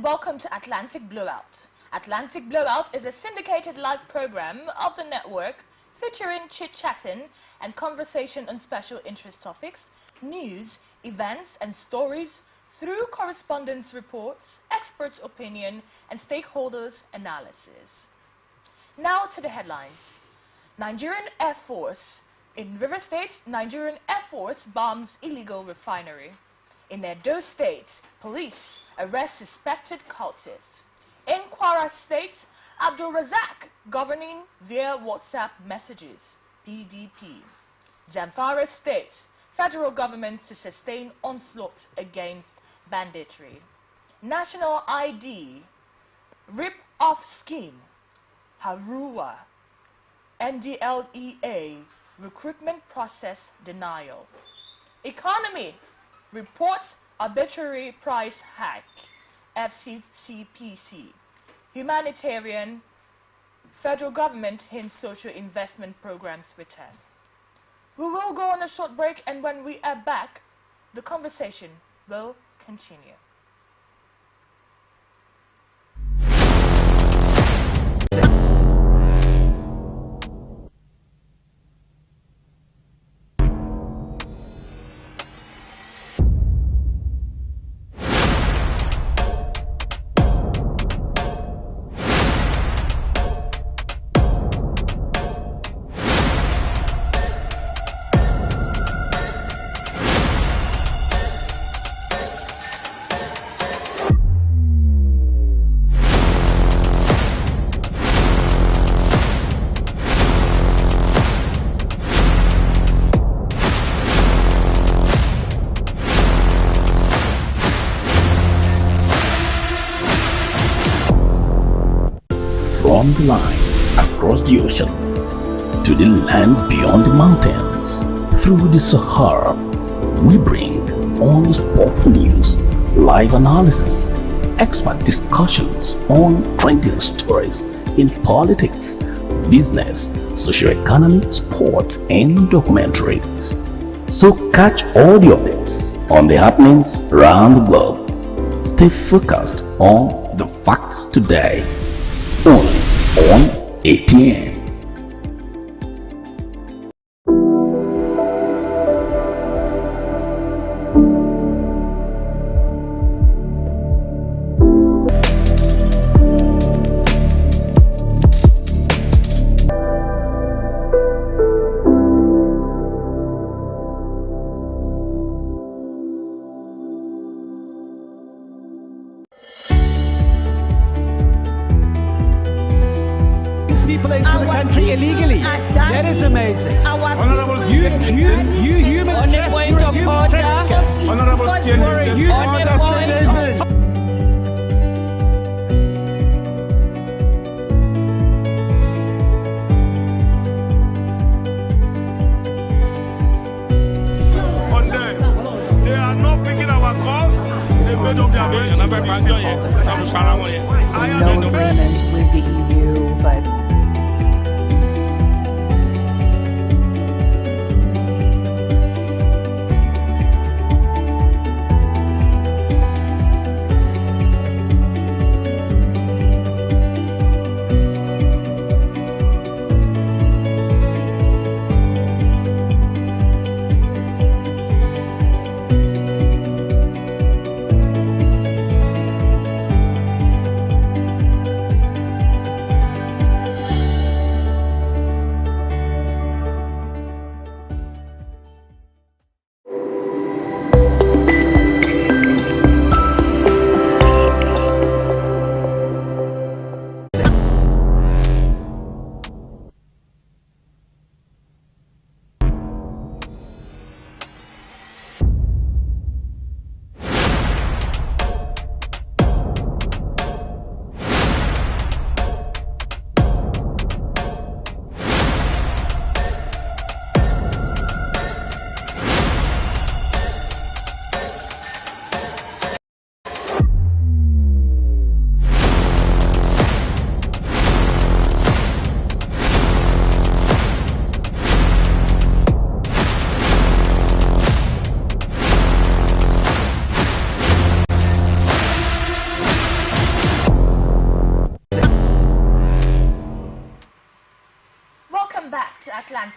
and welcome to Atlantic Blowout. Atlantic Blowout is a syndicated live program of the network featuring chit-chatting and conversation on special interest topics, news, events and stories through correspondence reports, experts' opinion and stakeholders' analysis. Now to the headlines. Nigerian Air Force. In River State, Nigerian Air Force bombs illegal refinery. In Edo State, police arrest suspected cultists. In Kwara State, Abdul Razak governing via WhatsApp messages, PDP. Zamfara State, federal government to sustain onslaught against banditry. National ID, rip-off scheme, Harua. NDLEA, recruitment process denial. Economy, reports arbitrary price hike, FCCPC. Humanitarian, federal government hints social investment programs return. We will go on a short break, and when we are back, the conversation will continue. From the lines across the ocean to the land beyond the mountains, through the Sahara, we bring on sport news, live analysis, expert discussions on trending stories in politics, business, socio-economy, sports, and documentaries. So catch all the updates on the happenings around the globe. Stay focused on the fact today. Only on ATN. People into the country illegally. That is amazing. Honorable You human on the point of order. Honorable They are not picking our calls. They made up their mind. So no agreement with the EU, but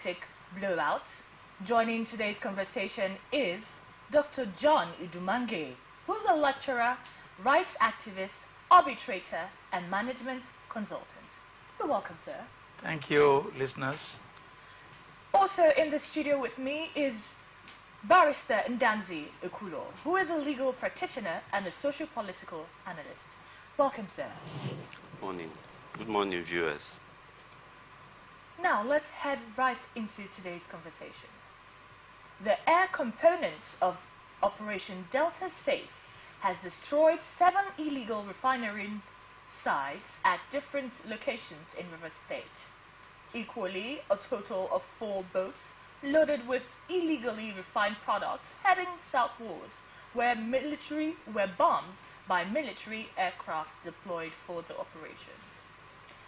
Atlantic Blowout. Joining today's conversation is Dr. John Udumange, who's a lecturer, rights activist, arbitrator, and management consultant. You're welcome, sir. Thank you, listeners. Also in the studio with me is Barrister Ndanzi Ukulo, who is a legal practitioner and a socio-political analyst. Welcome, sir. Morning. Good morning, viewers. Now, let's head right into today's conversation. The air component of Operation Delta Safe has destroyed 7 illegal refinery sites at different locations in River State. Equally, a total of 4 boats loaded with illegally refined products heading southwards were bombed by military aircraft deployed for the operations.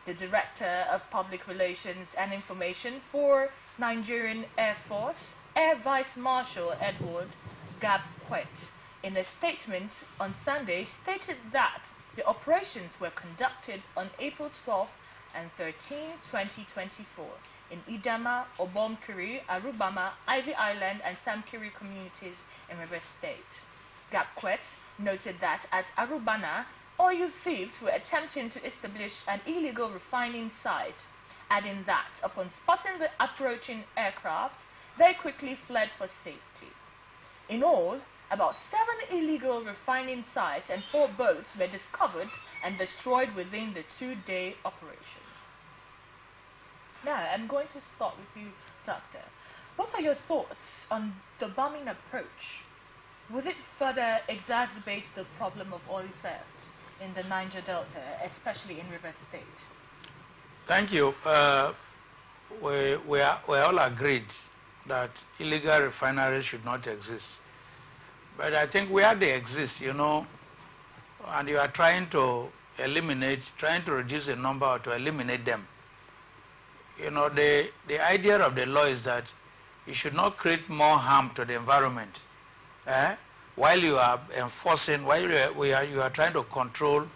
The Director of Public Relations and Information for Nigerian Air Force, Air Vice Marshal Edward Gabquet, in a statement on Sunday stated that the operations were conducted on April 12 and 13, 2024 in Idama, Obomkiri, Arubama, Ivy Island and Samkiri communities in River State. Gabquet noted that at Arubana, oil thieves were attempting to establish an illegal refining site, adding that upon spotting the approaching aircraft, they quickly fled for safety. In all, about 7 illegal refining sites and 4 boats were discovered and destroyed within the 2-day operation. Now, I'm going to start with you, Doctor. What are your thoughts on the bombing approach? Would it further exacerbate the problem of oil theft in the Niger Delta, especially in River State? Thank you. We all agreed that illegal refineries should not exist. But I think where they exist, and you are trying to reduce the number or to eliminate them. The idea of the law is that you should not create more harm to the environment. While you are enforcing, you are trying to control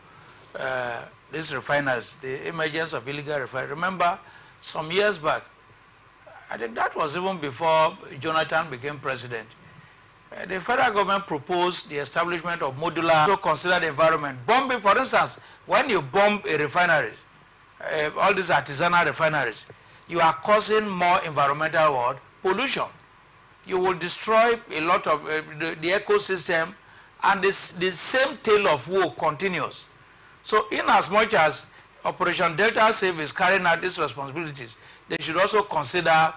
these refineries, the emergence of illegal refineries. Remember, some years back, I think that was even before Jonathan became president, the federal government proposed the establishment of modular to consider the environment. Bombing, for instance, when you bomb a refinery, all these artisanal refineries, you are causing more environmental pollution. You will destroy a lot of the ecosystem, and the same tale of woe continues. So in as much as Operation Delta Safe is carrying out its responsibilities, they should also consider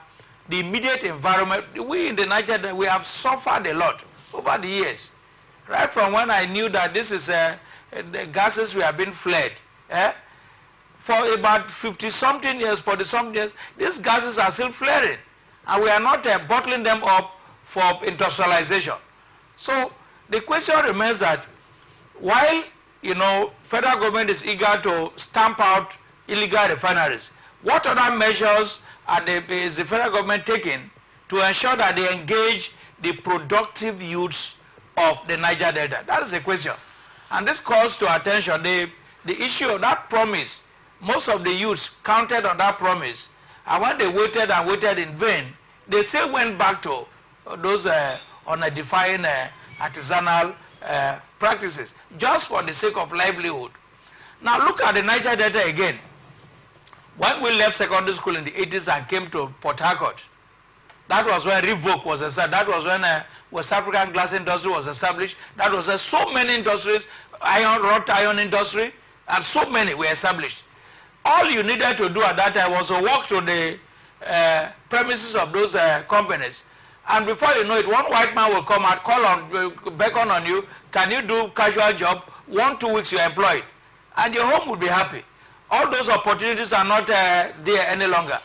the immediate environment. We in the Niger, we have suffered a lot over the years. Right from when I knew that this is the gases we have been fled. For about 50-something years, 40-something years, these gases are still flaring. And we are not bottling them up for industrialization. So the question remains that while federal government is eager to stamp out illegal refineries, what other measures is the federal government taking to ensure that they engage the productive youths of the Niger Delta? That is the question. And this calls to attention the issue of that promise. Most of the youths counted on that promise, and when they waited and waited in vain, they still went back to those unedifying artisanal practices, just for the sake of livelihood. Now look at the Niger Delta again. When we left secondary school in the 80s and came to Port Harcourt, that was when Revoke was established. That was when West African glass industry was established. That was so many industries, wrought iron industry, and so many were established. All you needed to do at that time was to walk to the premises of those companies, and before you know it, one white man will come out, beckon on you. Can you do casual job? 1-2 weeks you're employed, and your home will be happy. All those opportunities are not there any longer.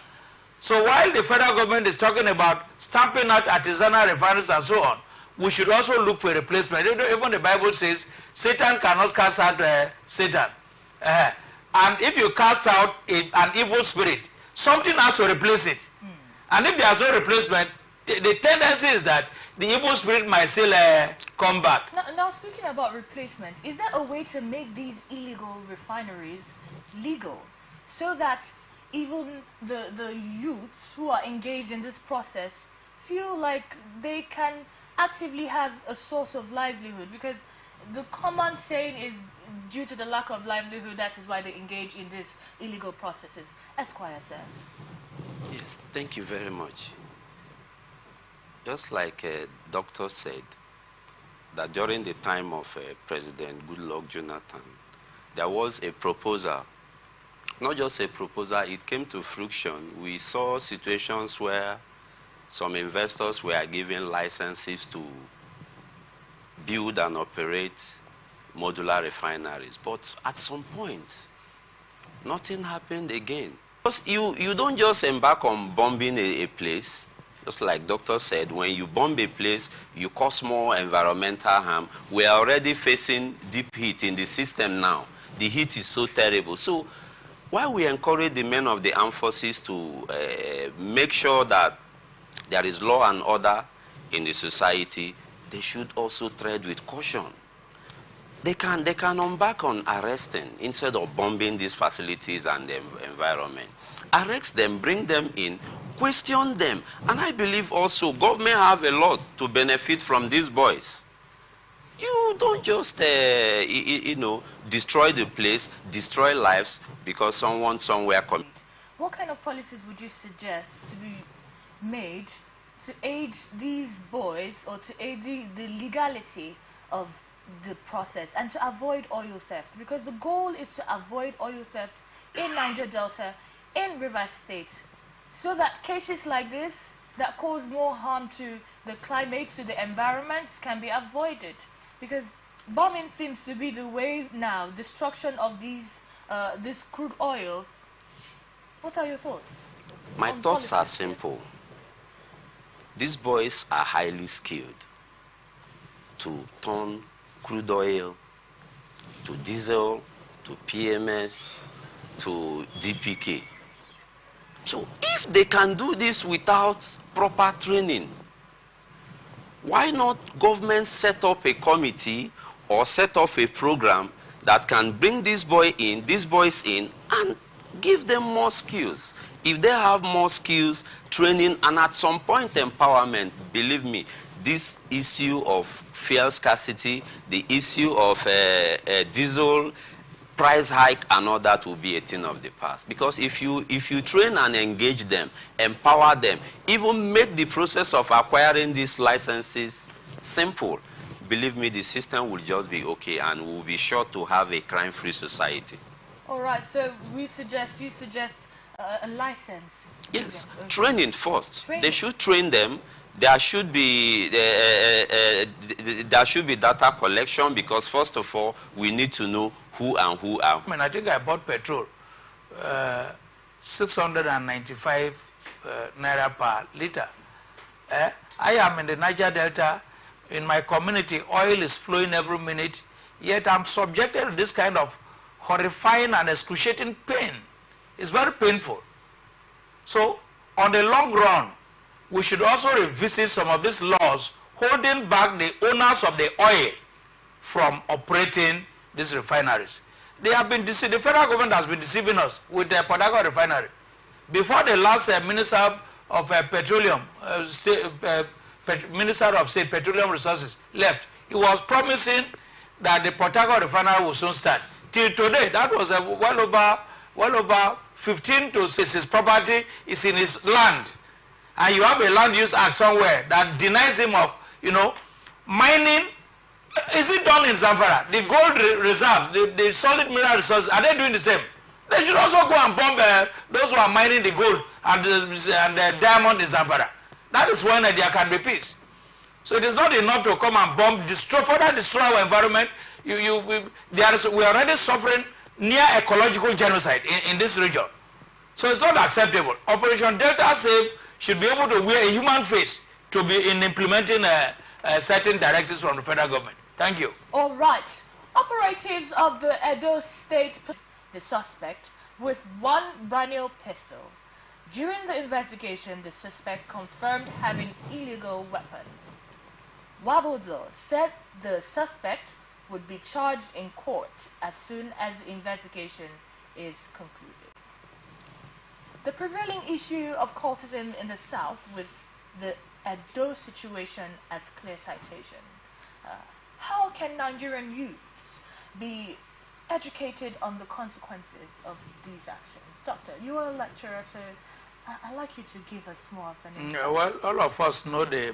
So while the federal government is talking about stamping out artisanal refineries and so on, we should also look for a replacement. Even the Bible says Satan cannot cast out Satan. And if you cast out an evil spirit, something has to replace it. And if there's no replacement, the tendency is that the evil spirit might still come back. Now, speaking about replacement, is there a way to make these illegal refineries legal so that even the youths who are engaged in this process feel like they can actively have a source of livelihood, because the common saying is due to the lack of livelihood, that is why they engage in these illegal processes. Esquire, sir. Yes, thank you very much. Just like a doctor said, that during the time of President Goodluck Jonathan, there was a proposal. Not just a proposal, it came to fruition. We saw situations where some investors were given licenses to build and operate modular refineries. But at some point, nothing happened again. Because you don't just embark on bombing a place. Just like doctor said, when you bomb a place, you cause more environmental harm. We are already facing deep heat in the system now. The heat is so terrible. So while we encourage the men of the armed forces to make sure that there is law and order in the society, they should also tread with caution. They can embark on arresting instead of bombing these facilities and the environment. Arrest them, bring them in, question them. And I believe also government have a lot to benefit from these boys. You don't just, destroy the place, destroy lives because someone somewhere commit. What kind of policies would you suggest to be made to aid these boys, or to aid the legality of the process and to avoid oil theft? Because the goal is to avoid oil theft in Niger Delta, in Rivers State, so that cases like this that cause more harm to the climate, to the environment, can be avoided. Because bombing seems to be the way now, destruction of this crude oil. What are your thoughts? My thoughts are simple. These boys are highly skilled to turn crude oil to diesel, to PMS, to DPK. So if they can do this without proper training, why not government set up a committee or set up a program that can bring these boys in and give them more skills? If they have more skills, training, and at some point empowerment, believe me, this issue of fuel scarcity, the issue of diesel price hike and all that will be a thing of the past. Because if you train and engage them, empower them, even make the process of acquiring these licenses simple, believe me, the system will just be okay and we'll be sure to have a crime-free society. All right, so you suggest a license. Yes, training first. Training. They should train them. There should be data collection, because first of all, we need to know who and who are. I mean, I think I bought petrol, 695 naira per liter. I am in the Niger Delta. In my community, oil is flowing every minute, yet I'm subjected to this kind of horrifying and excruciating pain. It's very painful. So, on the long run, we should also revisit some of these laws holding back the owners of the oil from operating these refineries. They have been deceived. The federal government has been deceiving us with the Port Harcourt refinery. Before the last Minister of Petroleum, Minister of State Petroleum Resources left, he was promising that the Port Harcourt refinery will soon start. Till today, that was well over 15 to 6. His property is in his land, and you have a land use act somewhere that denies him of, mining. Is it done in Zamfara? The gold reserves, the solid mineral resources, are they doing the same? They should also go and bomb those who are mining the gold and the diamond in Zamfara. That is when there can be peace. So it is not enough to come and bomb, further destroy our environment. We are already suffering near ecological genocide in this region. So it's not acceptable. Operation Delta Save should be able to wear a human face to be in implementing certain directives from the federal government. Thank you. All right. Operatives of the Edo State put the suspect with one brand new pistol. During the investigation, the suspect confirmed having illegal weapon. Wabozo said the suspect would be charged in court as soon as the investigation is concluded. The prevailing issue of cultism in the South with the Edo situation as clear citation. How can Nigerian youths be educated on the consequences of these actions? Doctor, you are a lecturer, so I'd like you to give us more of an insight. Well, all of us know the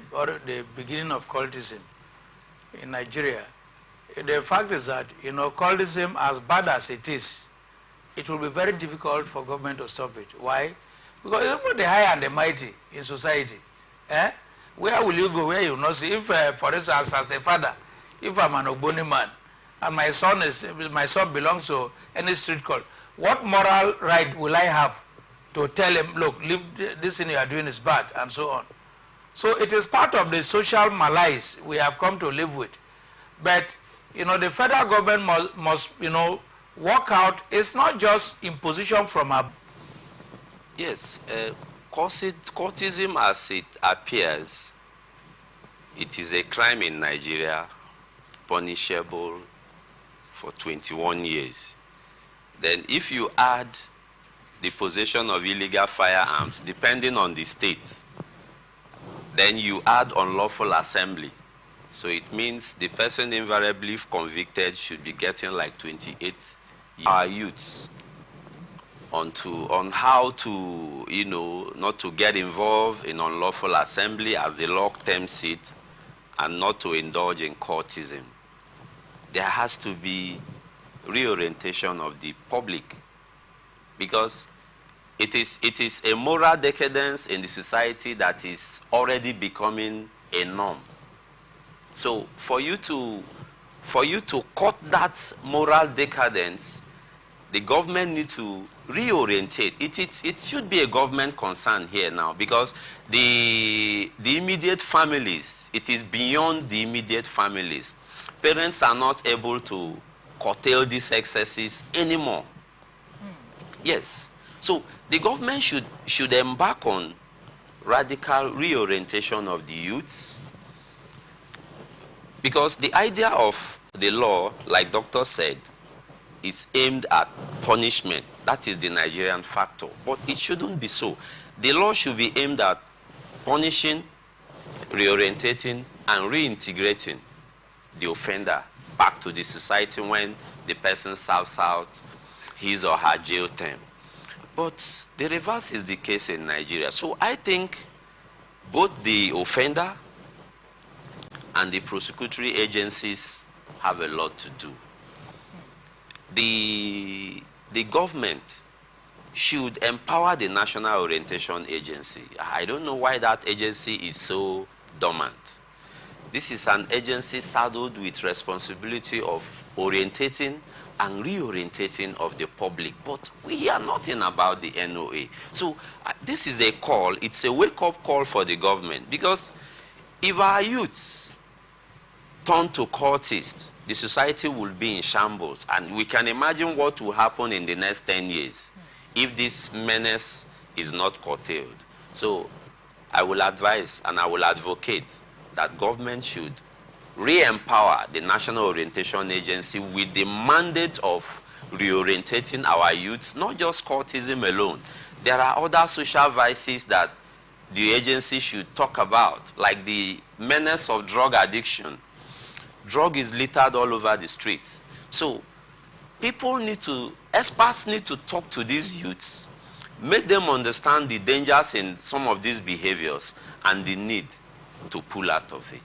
beginning of cultism in Nigeria. The fact is that, cultism, as bad as it is, it will be very difficult for government to stop it. Why? Because even the high and the mighty in society, where will you go where you not see? If, for instance, as a father, if I'm an Ogboni man, and my son belongs to any street cult, what moral right will I have to tell him, look, leave this thing you are doing is bad, and so on? So it is part of the social malaise we have come to live with. But, the federal government must work out. It's not just imposition from above. Yes, cultism as it appears, it is a crime in Nigeria, punishable for 21 years. Then if you add the possession of illegal firearms, depending on the state, then you add unlawful assembly. So it means the person invariably, if convicted, should be getting like 28 years. Our youths on how to, not to get involved in unlawful assembly, as the law terms it, and not to indulge in cultism. There has to be reorientation of the public, because it is a moral decadence in the society that is already becoming a norm. So for you to cut that moral decadence, the government needs to reorientate. It should be a government concern here now, because the immediate families, it is beyond the immediate families. Parents are not able to curtail these excesses anymore. Yes. So the government should embark on radical reorientation of the youths, because the idea of the law, like Doctor said, is aimed at punishment. That is the Nigerian factor. But it shouldn't be so. The law should be aimed at punishing, reorientating, and reintegrating the offender back to the society when the person serves out his or her jail term. But the reverse is the case in Nigeria. So I think both the offender and the prosecutory agencies have a lot to do. The government should empower the National Orientation Agency. I don't know why that agency is so dormant. This is an agency saddled with responsibility of orientating and reorientating of the public. But we hear nothing about the NOA. So this is a call, it's a wake-up call for the government, because if our youths turn to cultists, the society will be in shambles. And we can imagine what will happen in the next 10 years if this menace is not curtailed. So I will advise and I will advocate that government should re-empower the National Orientation Agency with the mandate of reorientating our youths, not just cultism alone. There are other social vices that the agency should talk about, like the menace of drug addiction. Drug is littered all over the streets. So experts need to talk to these youths, make them understand the dangers in some of these behaviors and the need to pull out of it.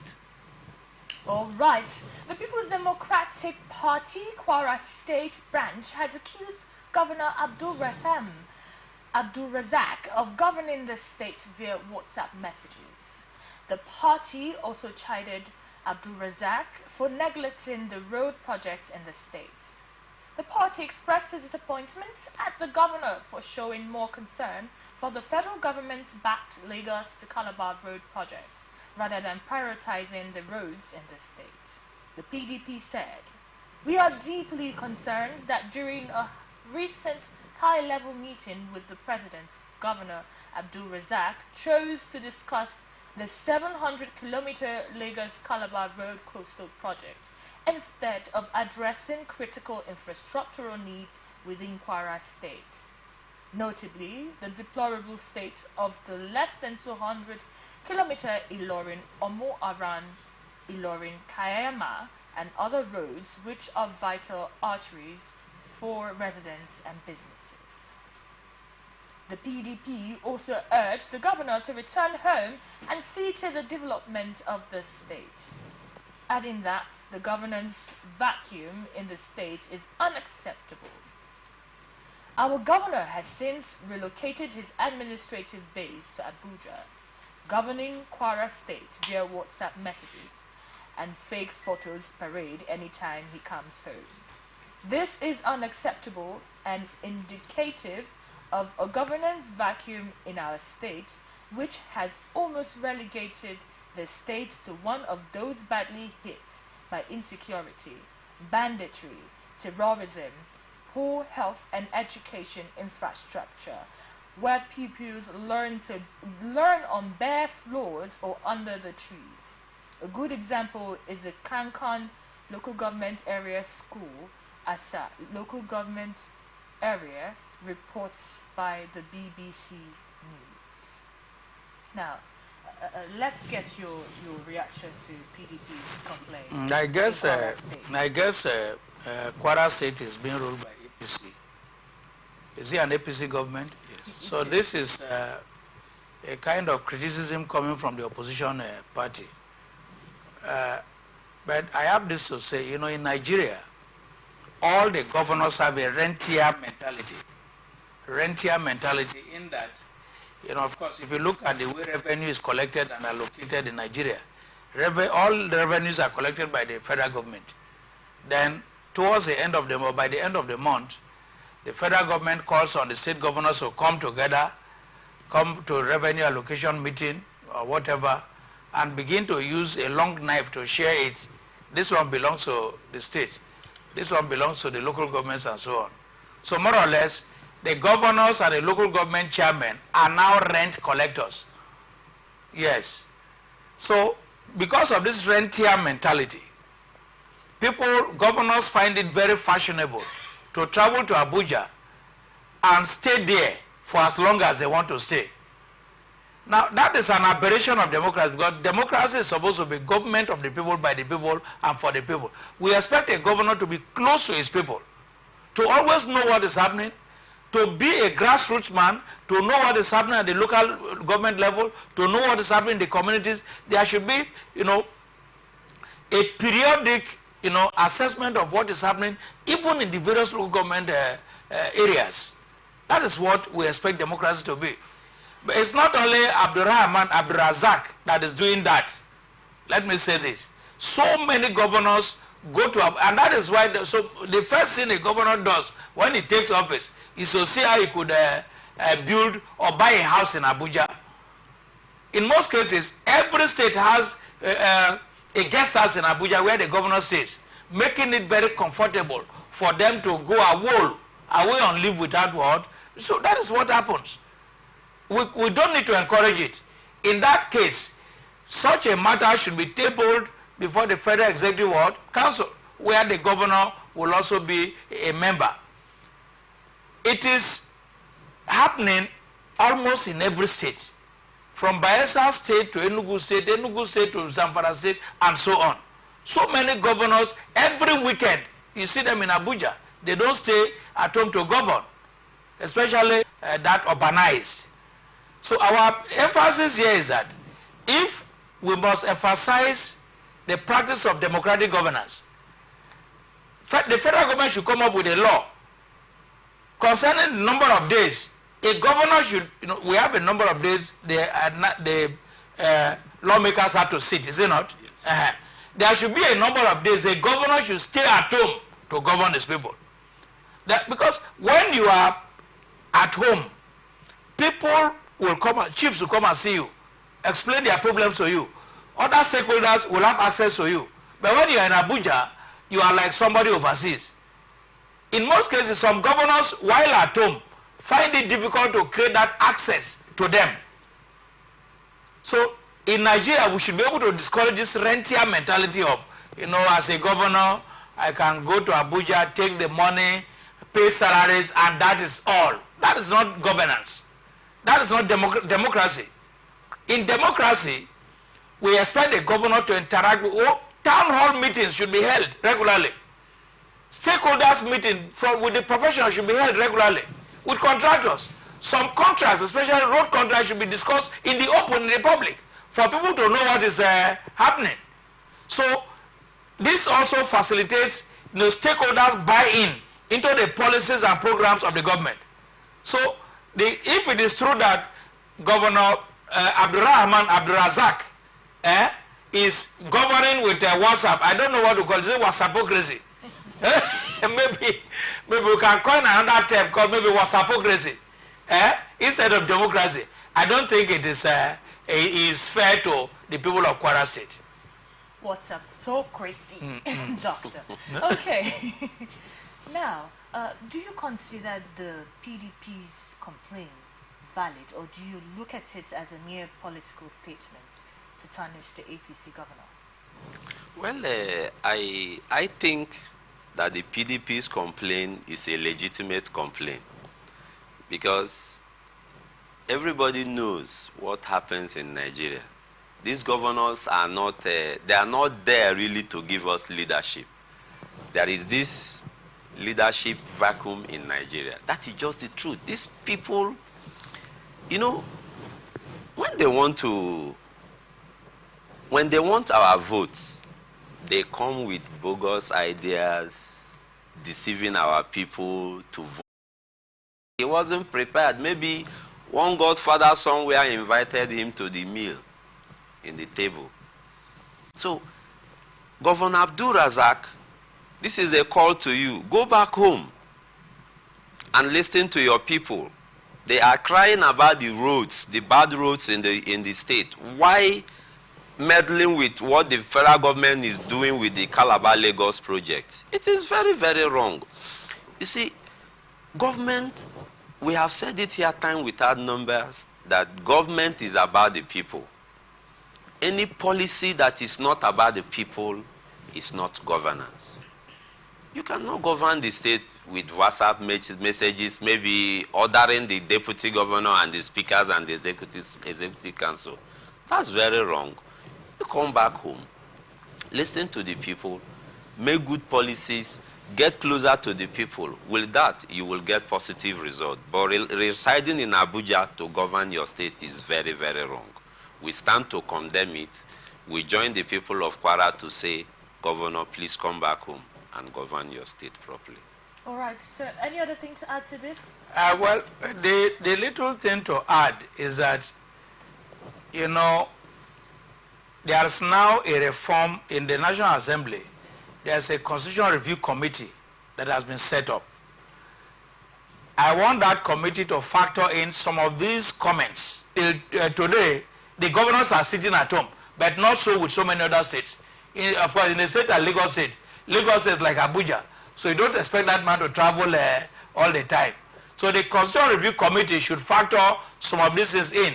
All right. The People's Democratic Party, Kwara State branch, has accused Governor Abdul Razak of governing the state via WhatsApp messages. The party also chided Abdul Razak for neglecting the road projects in the state. The party expressed its disappointment at the governor for showing more concern for the federal government-backed Lagos to Calabar road project, rather than prioritizing the roads in the state. The PDP said, "We are deeply concerned that during a recent high-level meeting with the president, Governor Abdul Razak chose to discuss the 700-kilometer Lagos-Calabar Road Coastal Project instead of addressing critical infrastructural needs within Kwara State." notably the deplorable state of the less than 200-kilometer Ilorin-Omo-Aran, Ilorin-Kayama, and other roads which are vital arteries for residents and businesses. The PDP also urged the governor to return home and see to the development of the state, adding that the governor's vacuum in the state is unacceptable. Our governor has since relocated his administrative base to Abuja, governing Kwara State via WhatsApp messages and fake photos parade anytime he comes home. This is unacceptable and indicative of a governance vacuum in our state, which has almost relegated the state to one of those badly hit by insecurity, banditry, terrorism, poor health and education infrastructure, where pupils learn on bare floors or under the trees. A good example is the Kankan local government area school, Asa local government area, reports by the BBC News. Now, let's get your reaction to PDP's complaint. I guess Kwara State is being ruled by APC. Is it an APC government? Yes. So this is a kind of criticism coming from the opposition party. But I have this to say, you know, in Nigeria, all the governors have a rentier mentality. Rentier mentality in that, you know, of course, if you look at the way revenue is collected and allocated in Nigeria, all the revenues are collected by the federal government. Then, towards the end of the month, by the end of the month, the federal government calls on the state governors to come together, come to a revenue allocation meeting or whatever, and begin to use a long knife to share it. This one belongs to the state. This one belongs to the local governments and so on. So more or less, the governors and the local government chairmen are now rent collectors. Yes. So because of this rentier mentality, governors find it very fashionable to travel to Abuja and stay there for as long as they want to stay. Now, that is an aberration of democracy, because democracy is supposed to be government of the people, by the people, and for the people. We expect a governor to be close to his people, to always know what is happening, to be a grassroots man, to know what is happening at the local government level, to know what is happening in the communities. There should be, you know, a periodic, you know, assessment of what is happening, even in the various local government areas. That is what we expect democracy to be. But it's not only Abdurrahman Abdurazak that is doing that. Let me say this. So many governors go to, and that is why, the first thing a governor does when he takes office is to see how he could build or buy a house in Abuja. In most cases, every state has a guest house in Abuja where the governor stays, making it very comfortable for them to go away on leave without what. So that is what happens. We don't need to encourage it. In that case, such a matter should be tabled before the Federal Executive Council, where the governor will also be a member. It is happening almost in every state, from Bayelsa State to Enugu State to Zamfara State, and so on. So many governors, every weekend, you see them in Abuja. They don't stay at home to govern, especially that urbanized. So our emphasis here is that if we must emphasize the practice of democratic governance, the federal government should come up with a law concerning the number of days. A governor should, you know, we have a number of days the lawmakers have to sit, is it not? Yes. There should be a number of days a governor should stay at home to govern his people. Because when you are at home, people will come, chiefs will come and see you, explain their problems to you. Other stakeholders will have access to you. But when you are in Abuja, you are like somebody overseas. In most cases, some governors, while at home, find it difficult to create that access to them. So in Nigeria, we should be able to discourage this rentier mentality of, you know, as a governor, I can go to Abuja, take the money, pay salaries, and that is all. That is not governance. That is not democracy. In democracy, we expect the governor to interact with town hall meetings should be held regularly. Stakeholders meeting with the professionals should be held regularly. With contractors, some contracts, especially road contracts, should be discussed in the open, in the public, for people to know what is happening. So this also facilitates the stakeholders buy-in into the policies and programs of the government. So if it is true that Governor Abdurrahman Abdurazak is governing with WhatsApp, I don't know what to call it, WhatsAppocracy. maybe we can coin another term called maybe WhatsAppocracy instead of democracy. I don't think it is fair to the people of Kwara State. WhatsAppocracy, doctor. Okay. Now, do you consider the PDP's complaint valid, or do you look at it as a mere political statement to tarnish the APC governor? Well, I think that the PDP's complaint is a legitimate complaint, because everybody knows what happens in Nigeria. These governors are not, they are not there really to give us leadership. There is this leadership vacuum in Nigeria. That is just the truth. These people, you know, when they want our votes, they come with bogus ideas, deceiving our people to vote. He wasn't prepared. Maybe one godfather somewhere invited him to the meal in the table. So, Governor Abdul Razak, this is a call to you. Go back home and listen to your people. They are crying about the roads, the bad roads in the state. Why meddling with what the federal government is doing with the Calabar-Lagos project? It is very, very wrong. You see, government, we have said it here time without numbers, that government is about the people. Any policy that is not about the people is not governance. You cannot govern the state with WhatsApp messages, maybe ordering the deputy governor and the speakers and the executive council. That's very wrong. You come back home, listen to the people, make good policies, get closer to the people. With that, you will get positive results. But residing in Abuja to govern your state is very, very wrong. We stand to condemn it. We join the people of Kwara to say, Governor, please come back home and govern your state properly. All right, so any other thing to add to this? Well, the little thing to add is that, you know, there's now a reform in the National Assembly. There's a Constitutional Review Committee that has been set up. I want that committee to factor in some of these comments. Till today, the governors are sitting at home, but not so with so many other states. Of course, in the state like Lagos State is like Abuja, so you don't expect that man to travel all the time. So the Constitutional Review Committee should factor some of these things in.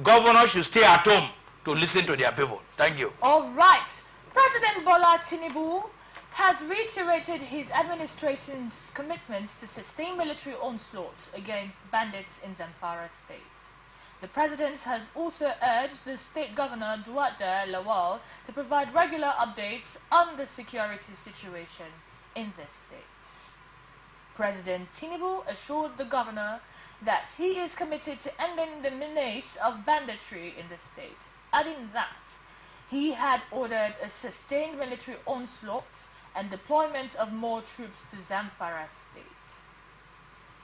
Governors should stay at home to listen to their people. Thank you. All right. President Bola Tinubu has reiterated his administration's commitments to sustain military onslaught against bandits in Zamfara state. The president has also urged the state governor, Duarte Lawal, to provide regular updates on the security situation in the state. President Tinubu assured the governor that he is committed to ending the menace of banditry in the state, adding that he had ordered a sustained military onslaught and deployment of more troops to Zamfara state.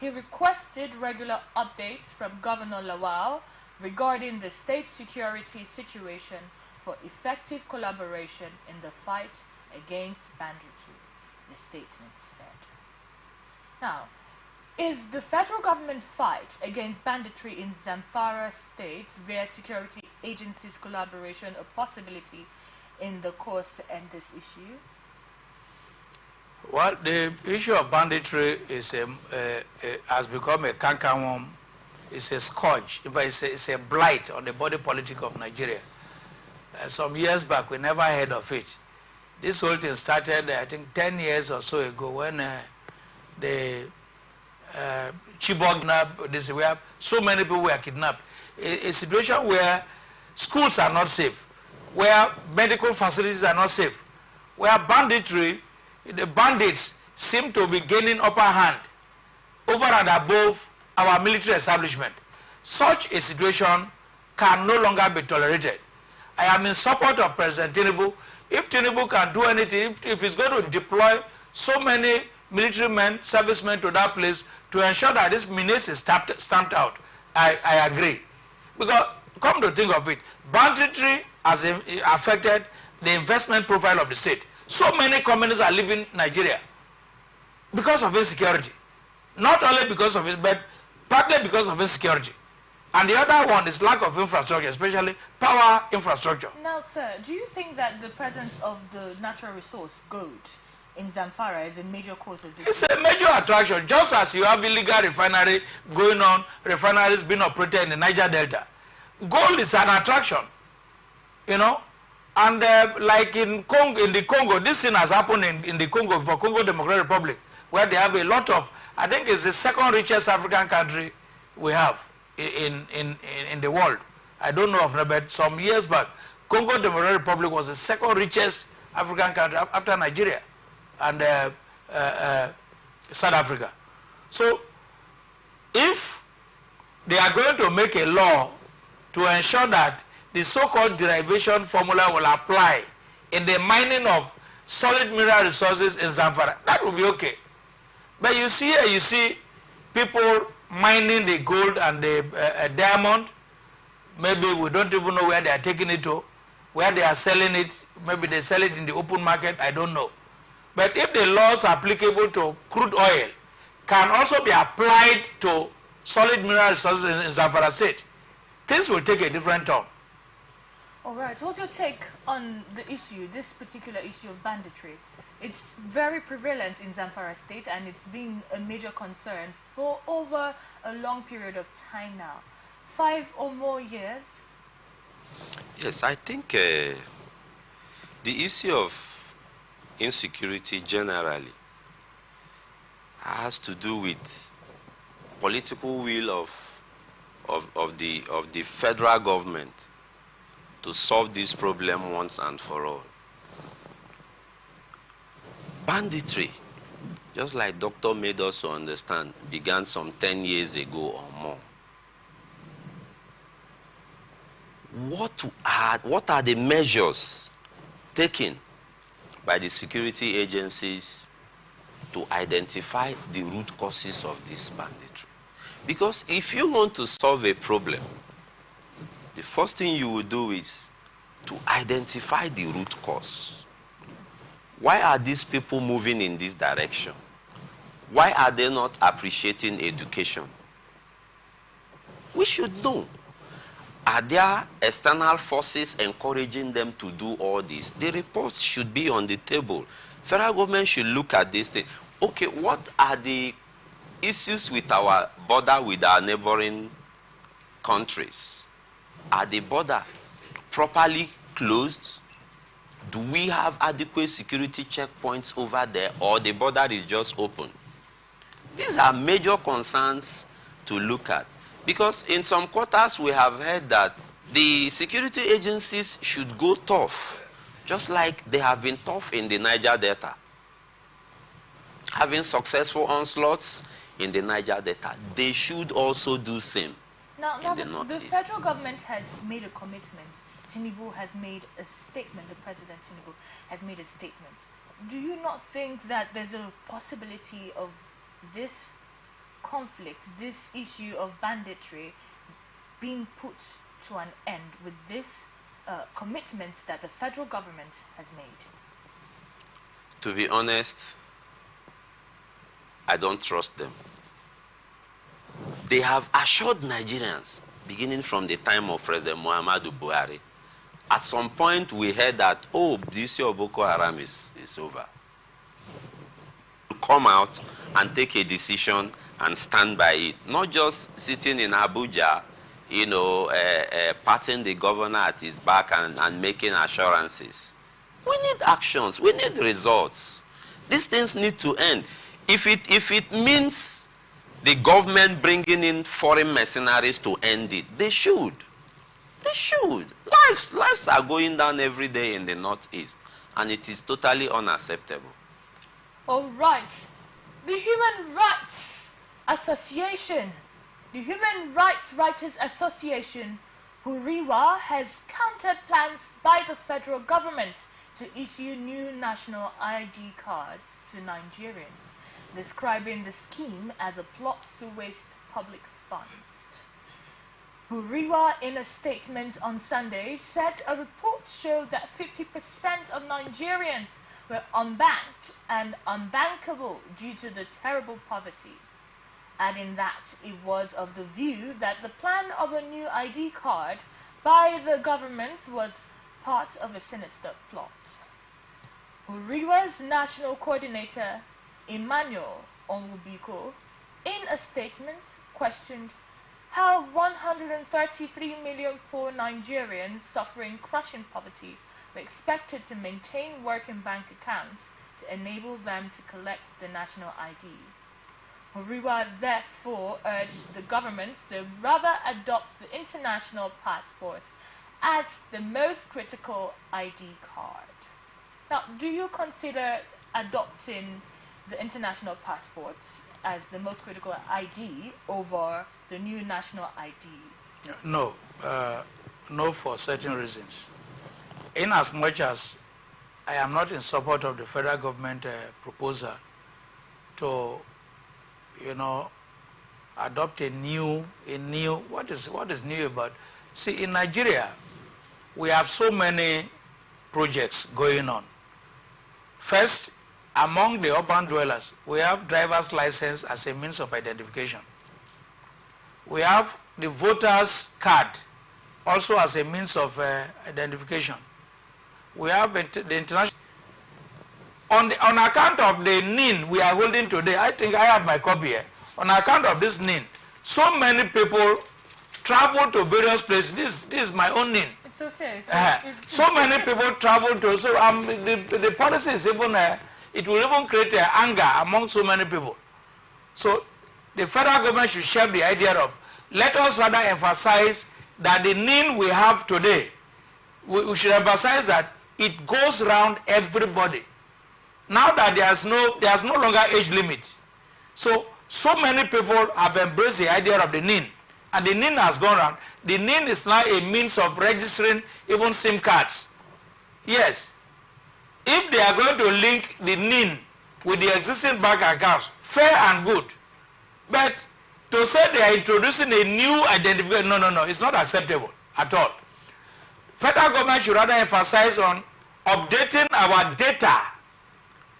He requested regular updates from Governor Lawal regarding the state's security situation for effective collaboration in the fight against banditry, the statement said. Now, is the federal government fight against banditry in Zamfara state via security agencies' collaboration a possibility in the course to end this issue? Well, the issue of banditry is has become a cankerworm. It's a scourge. In fact, it's a blight on the body politic of Nigeria. Some years back, we never heard of it. This whole thing started, I think, 10 years or so ago when the Chibok kidnapped. We have so many people were kidnapped. A situation where schools are not safe, where medical facilities are not safe, where banditry, the bandits seem to be gaining upper hand over and above our military establishment. Such a situation can no longer be tolerated. I am in support of President Tinubu. If Tinubu can do anything, if he's going to deploy so many military men, servicemen to that place to ensure that this menace is stamped out, I agree. Because, come to think of it, banditry has affected the investment profile of the state. So many companies are leaving Nigeria because of insecurity. Not only because of it, but partly because of insecurity. And the other one is lack of infrastructure, especially power infrastructure. Now, sir, do you think that the presence of the natural resource gold in Zamfara is a major cause of this? It's a major attraction, just as you have illegal refinery going on, refineries being operated in the Niger Delta. Gold is an attraction, you know. And like in the Congo, this thing has happened in the Congo, for Congo Democratic Republic, where they have a lot of, I think it's the second richest African country we have in the world. I don't know of it, but some years back, Congo Democratic Republic was the second richest African country after Nigeria and South Africa. So if they are going to make a law to ensure that the so-called derivation formula will apply in the mining of solid mineral resources in Zamfara, that will be okay. But you see people mining the gold and the diamond. Maybe we don't even know where they are taking it to, where they are selling it. Maybe they sell it in the open market, I don't know. But if the laws applicable to crude oil can also be applied to solid mineral resources in Zamfara state, things will take a different turn. All right, what's your take on the issue, this particular issue of banditry? It's very prevalent in Zamfara state and it's been a major concern for over a long period of time now. 5 or more years? Yes, I think the issue of insecurity generally has to do with political will of the federal government to solve this problem once and for all. Banditry, just like Doctor made us to understand, began some 10 years ago or more. What are the measures taken by the security agencies to identify the root causes of this banditry? Because if you want to solve a problem, the first thing you will do is to identify the root cause. Why are these people moving in this direction? Why are they not appreciating education? We should know. Are there external forces encouraging them to do all this? The reports should be on the table. Federal government should look at this thing. Okay, what are the issues with our border with our neighboring countries? Are the border properly closed? Do we have adequate security checkpoints over there, or the border is just open? These are major concerns to look at. Because in some quarters we have heard that the security agencies should go tough, just like they have been tough in the Niger Delta. Having successful onslaughts in the Niger Delta, they should also do same in the Northeast. The federal government has made a commitment. Tinubu has made a statement, the President Tinubu has made a statement. Do you not think that there's a possibility of this conflict, this issue of banditry being put to an end with this commitment that the federal government has made? To be honest, I don't trust them. They have assured Nigerians, beginning from the time of President Muhammadu Buhari. At some point we heard that, oh, this year Boko Haram is over. To come out and take a decision and stand by it. Not just sitting in Abuja, you know, patting the governor at his back and making assurances. We need actions. We need results. These things need to end. If it means the government bringing in foreign mercenaries to end it. They should. They should. Lives are going down every day in the Northeast, and it is totally unacceptable. All right. The Human Rights Association, the Human Rights Writers Association, Huriwa, has countered plans by the federal government to issue new national ID cards to Nigerians, describing the scheme as a plot to waste public funds. Huriwa, in a statement on Sunday, said a report showed that 50% of Nigerians were unbanked and unbankable due to the terrible poverty, adding that it was of the view that the plan of a new ID card by the government was part of a sinister plot. Huriwa's national coordinator, Emmanuel Onwubiko, in a statement questioned how 133 million poor Nigerians suffering crushing poverty were expected to maintain working bank accounts to enable them to collect the national ID. Huriwa therefore urged the government to rather adopt the international passport as the most critical ID card. Now, do you consider adopting the international passport as the most critical ID over the new national ID? No. No, for certain reasons. In as much as I am not in support of the federal government proposal to, adopt a new, what is new about? See, in Nigeria, we have so many projects going on. First, among the urban dwellers, we have driver's license as a means of identification. We have the voter's card also as a means of identification. We have the international. On account of the NIN we are holding today, I think I have my copy here. On account of this NIN, so many people travel to various places. This is my own NIN. It's okay. So many people travel to, so the policy is even, it will even create anger among so many people. So the federal government should share the idea of, let us rather emphasize that the NIN we have today, we should emphasize that it goes around everybody. Now that there's no longer age limit. So many people have embraced the idea of the NIN. And the NIN has gone around. The NIN is now a means of registering even SIM cards. Yes. If they are going to link the NIN with the existing bank accounts, fair and good. But to say they are introducing a new identification, no, it's not acceptable at all. Federal government should rather emphasize on updating our data.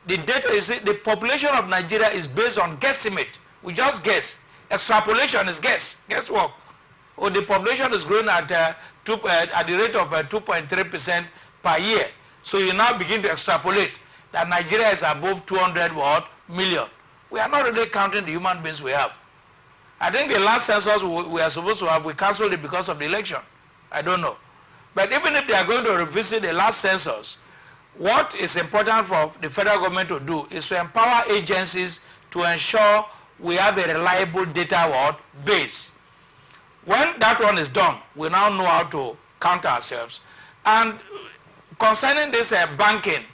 The data, you see, the population of Nigeria is based on guesstimate. We just guess. Extrapolation is guesswork. Oh, the population is growing at the rate of 2.3% per year. So you now begin to extrapolate that Nigeria is above 200 million. We are not really counting the human beings we have. I think the last census we are supposed to have, we cancelled it because of the election. I don't know. But even if they are going to revisit the last census, what is important for the federal government to do is to empower agencies to ensure we have a reliable data base. When that one is done, we now know how to count ourselves. And concerning this banking,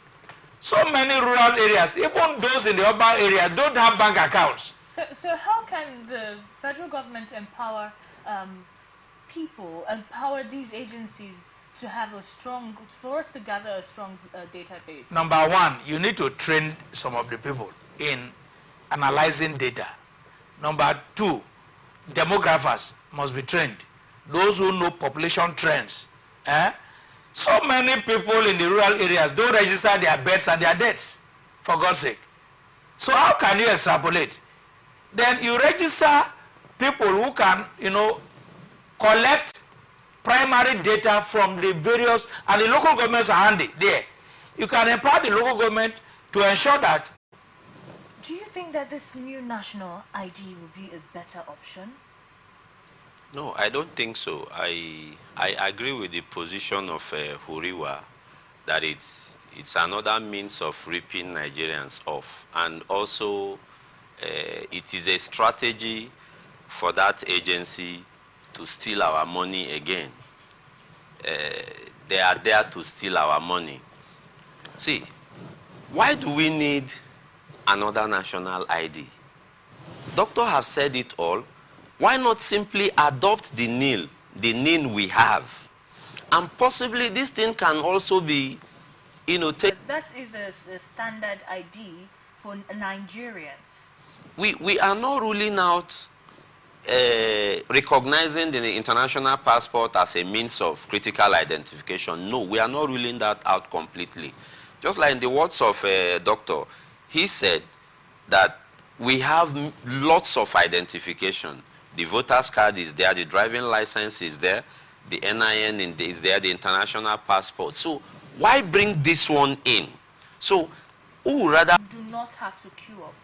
so many rural areas, even those in the urban areas, don't have bank accounts. So how can the federal government empower empower these agencies to have for us to gather a strong database? Number one, you need to train some of the people in analyzing data. Number two, demographers must be trained. Those who know population trends. So many people in the rural areas don't register their births and their deaths, for God's sake. So how can you extrapolate? Then you register people who can, collect primary data from the various, and the local governments are handy there. You can empower the local government to ensure that. Do you think that this new national ID will be a better option? No, I don't think so. I agree with the position of Huriwa that it's another means of ripping Nigerians off. And also it is a strategy for that agency to steal our money again. They are there to steal our money. See, why do we need another national ID? Doctor have said it all. Why not simply adopt the NIN we have? And possibly this thing can also be, That is a standard ID for Nigerians. We are not ruling out recognizing the international passport as a means of critical identification. No, we are not ruling that out completely. Just like in the words of Doctor, he said that we have lots of identification. The voter's card is there, the driving license is there, the NIN is there, the international passport. So why bring this one in? So, rather... Do not have to queue up.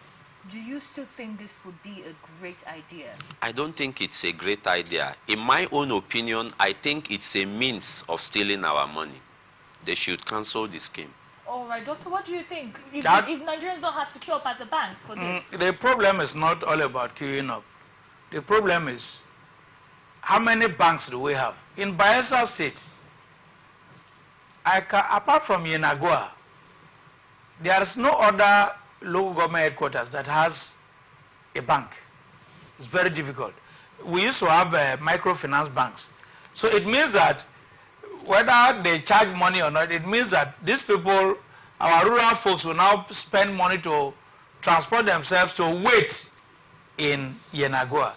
Do you still think this would be a great idea? I don't think it's a great idea. In my own opinion, I think it's a means of stealing our money. They should cancel the scheme. All right, Doctor, what do you think? If Nigerians don't have to queue up at the banks for this? The problem is not all about queuing up. The problem is, how many banks do we have? In Bayelsa State, apart from Yenagoa, there is no other local government headquarters that has a bank. It's very difficult. We used to have microfinance banks. So it means that whether they charge money or not, it means that these people, our rural folks, will now spend money to transport themselves to wait in Yenagoa.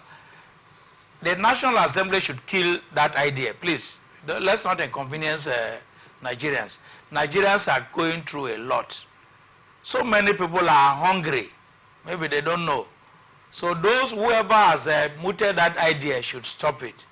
The National Assembly should kill that idea, please. Let's not inconvenience Nigerians. Nigerians are going through a lot. So many people are hungry. Maybe they don't know. So whoever has mooted that idea should stop it.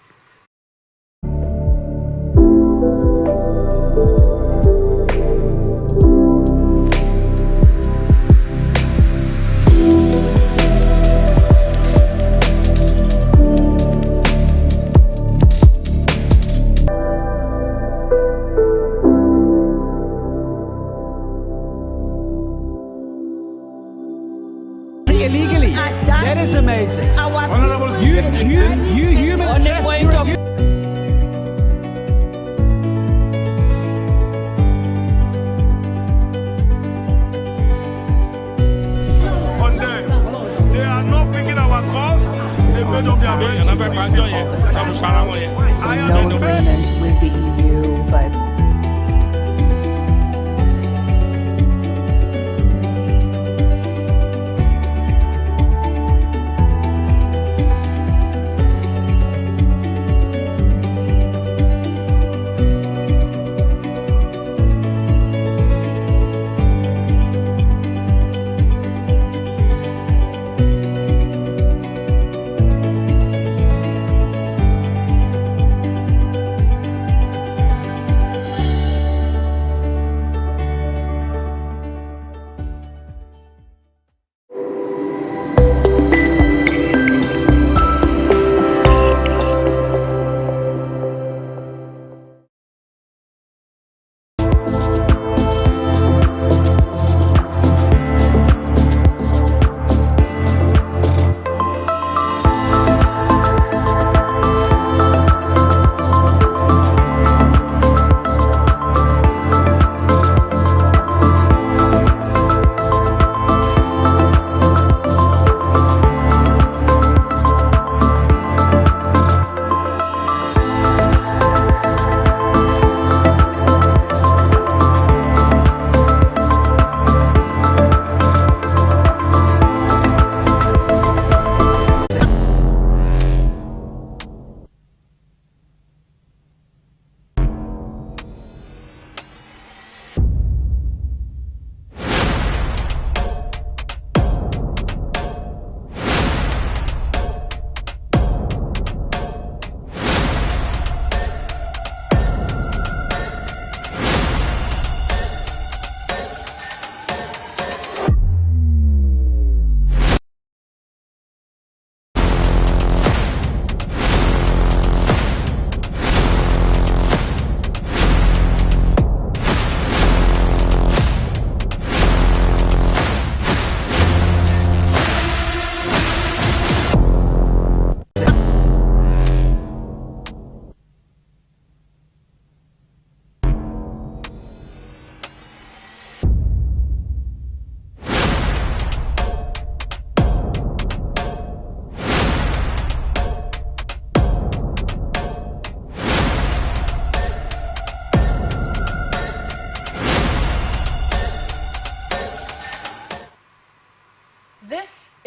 Illegally. That is amazing. Honorable You human trafficker. on them. They are not picking our calls. They made up their minds. So no agreement with the EU, but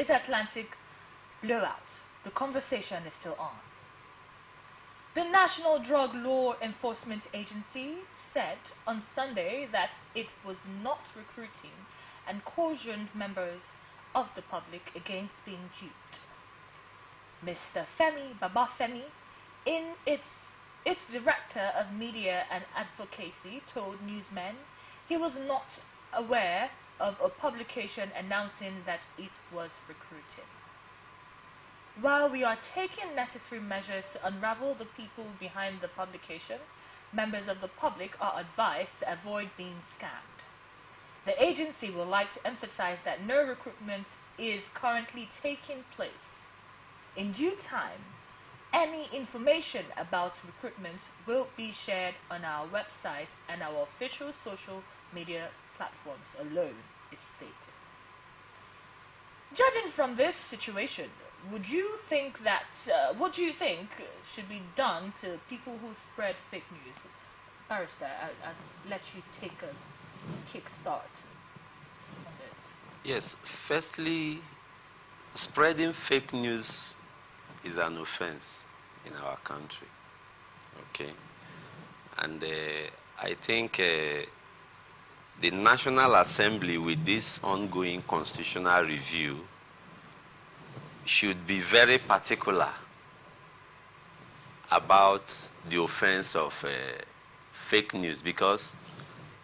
is Atlantic Blowout. The conversation is still on. The National Drug Law Enforcement Agency said on Sunday that it was not recruiting and cautioned members of the public against being duped. Mr. Femi Babafemi, in its director of media and advocacy, told newsmen he was not aware of a publication announcing that it was recruiting. While we are taking necessary measures to unravel the people behind the publication, members of the public are advised to avoid being scammed. The agency would like to emphasize that no recruitment is currently taking place. In due time, any information about recruitment will be shared on our website and our official social media platforms alone, it stated. Judging from this situation, what do you think should be done to people who spread fake news? Barrister, I'll let you take a kickstart on this. Yes, firstly, spreading fake news is an offense in our country. Okay? And I think the National Assembly, with this ongoing constitutional review, should be very particular about the offense of fake news, because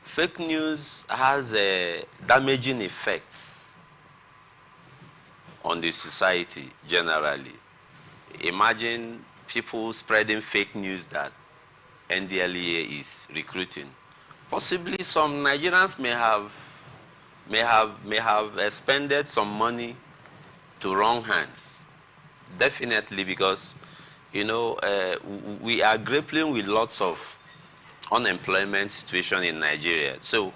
fake news has damaging effects on the society generally. Imagine people spreading fake news that NDLEA is recruiting. Possibly some Nigerians may have expended some money to wrong hands. Definitely, because we are grappling with lots of unemployment situation in Nigeria. So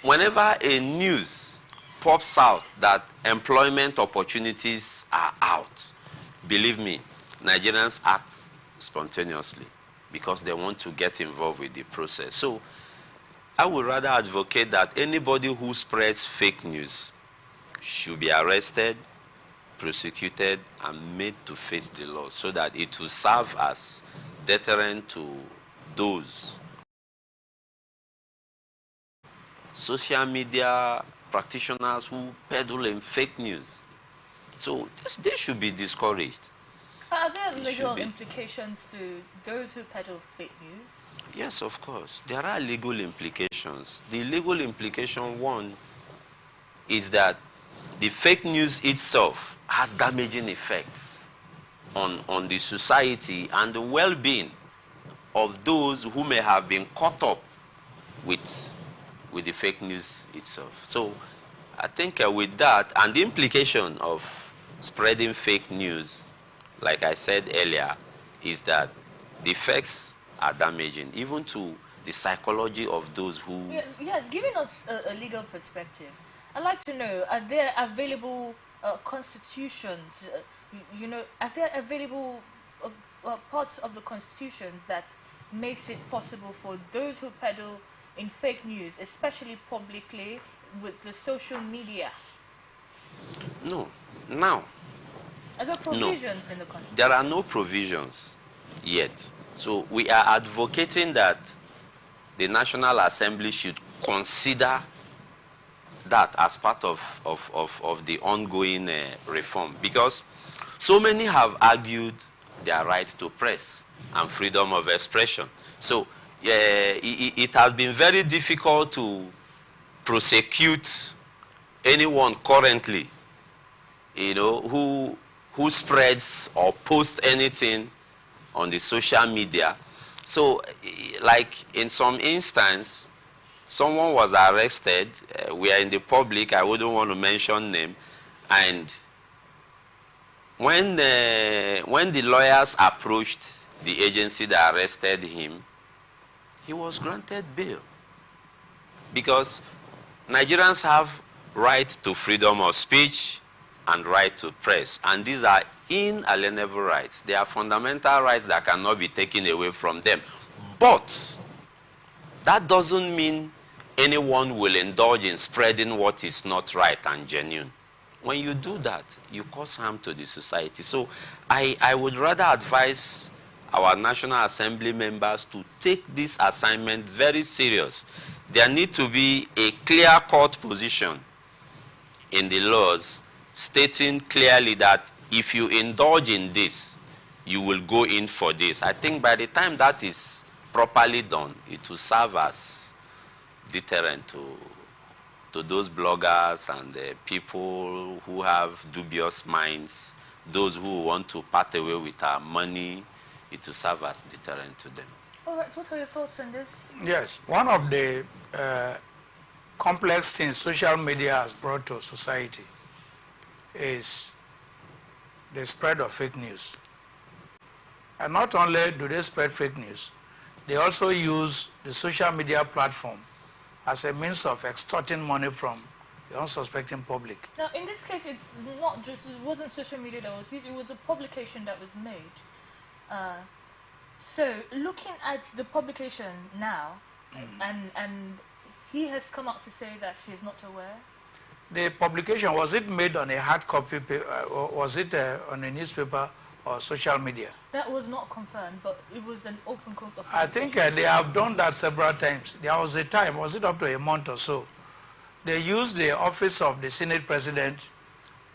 whenever a news pops out that employment opportunities are out, believe me, Nigerians act spontaneously because they want to get involved with the process. So I would rather advocate that anybody who spreads fake news should be arrested, prosecuted, and made to face the law, so that it will serve as deterrent to those social media practitioners who peddle in fake news. So they should be discouraged. Are there legal implications to those who peddle fake news? Yes, of course. There are legal implications. The legal implication, one, is that the fake news itself has damaging effects on the society and the well-being of those who may have been caught up with the fake news itself. So I think with that, and the implication of spreading fake news, like I said earlier, is that the effects are damaging, even to the psychology of those who... Yes, giving us a legal perspective, I'd like to know, are there available constitutions, are there available parts of the constitutions that makes it possible for those who peddle in fake news, especially publicly with the social media? No. Now, are there provisions in the constitution? There are no provisions yet. So we are advocating that the National Assembly should consider that as part of the ongoing reform, because so many have argued their right to press and freedom of expression. So it has been very difficult to prosecute anyone currently, who spreads or posts anything on the social media. So, like in some instance, someone was arrested. We are in the public. I wouldn't want to mention name. And when the lawyers approached the agency that arrested him, he was granted bail, because Nigerians have right to freedom of speech and right to press, and these are inalienable rights. They are fundamental rights that cannot be taken away from them. But that doesn't mean anyone will indulge in spreading what is not right and genuine. when you do that, you cause harm to the society. So I would rather advise our National Assembly members to take this assignment very serious. There needs to be a clear-cut position in the laws stating clearly that if you indulge in this, you will go in for this. I think by the time that is properly done, it will serve as deterrent to those bloggers and people who have dubious minds, those who want to part away with our money. It will serve as deterrent to them. All right, what are your thoughts on this? Yes, one of the complex things social media has brought to society is the spread of fake news. And not only do they spread fake news, they also use the social media platform as a means of extorting money from the unsuspecting public. Now, in this case, it's not just, it wasn't social media that was used, it was a publication that was made. So, looking at the publication now, and he has come out to say that he is not aware. The publication, was it made on a hard copy, or was it on a newspaper or social media? That was not confirmed, but it was an open call. I think they have done that several times. There was a time, was it up to a month or so, they used the office of the Senate President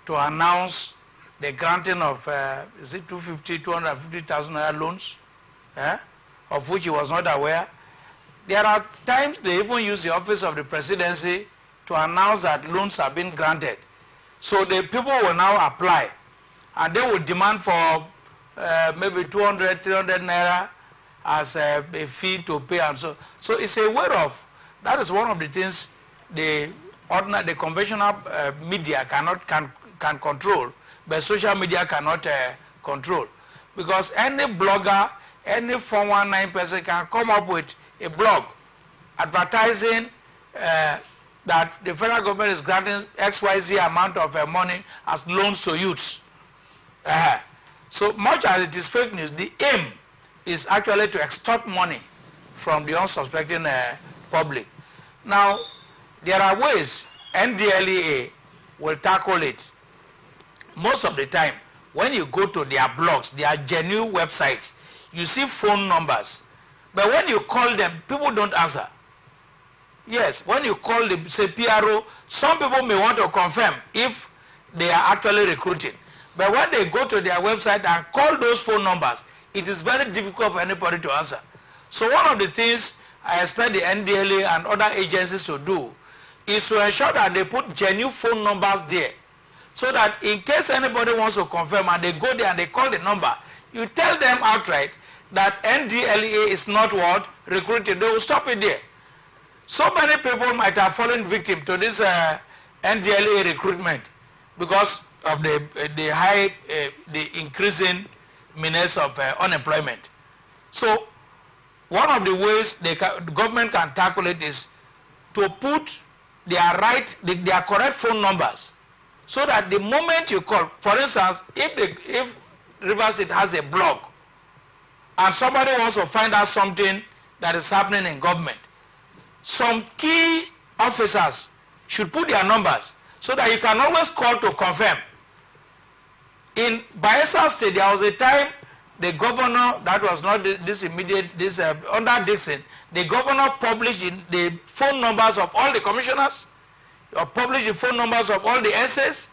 to announce the granting of, is it 250,000 naira loans, of which he was not aware. There are times they even use the office of the Presidency to announce that loans have been granted. So the people will now apply, and they will demand for maybe 200, 300 naira as a fee to pay, and so it's a way of, that is one of the things the conventional media can control, but social media cannot control, because any blogger, any 419 person can come up with a blog advertising that the federal government is granting XYZ amount of money as loans to youths. So much as it is fake news, the aim is actually to extort money from the unsuspecting public. Now, there are ways NDLEA will tackle it. Most of the time, when you go to their blogs, their genuine websites, you see phone numbers. But when you call them, people don't answer. Yes, when you call the, say, PRO, some people may want to confirm if they are actually recruiting. But when they go to their website and call those phone numbers, it is very difficult for anybody to answer. So one of the things I expect the NDLA and other agencies to do is to ensure that they put genuine phone numbers there, so that in case anybody wants to confirm and they go there and they call the number, you tell them outright that NDLEA is not what? Recruiting. They will stop it there. So many people might have fallen victim to this NDLEA recruitment because of the high, the increasing menace of unemployment. So one of the ways the government can tackle it is to put their correct phone numbers, so that the moment you call, for instance, if Rivers State has a blog and somebody wants to find out something that is happening in government, some key officers should put their numbers so that you can always call to confirm. In Bayelsa State, there was a time the governor, that was not under Dixon, the governor published the phone numbers of all the commissioners, or published the phone numbers of all the SAs,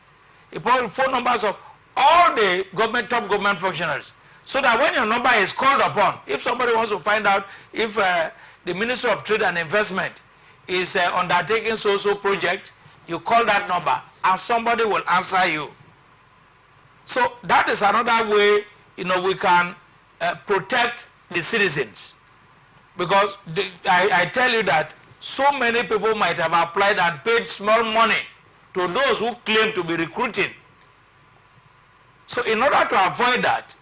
he published phone numbers of all the top government functionaries, so that when your number is called upon, if somebody wants to find out if the Ministry of Trade and Investment is undertaking so-so project, you call that number and somebody will answer you. So that is another way, we can protect the citizens. Because I tell you that so many people might have applied and paid small money to those who claim to be recruiting. So in order to avoid that,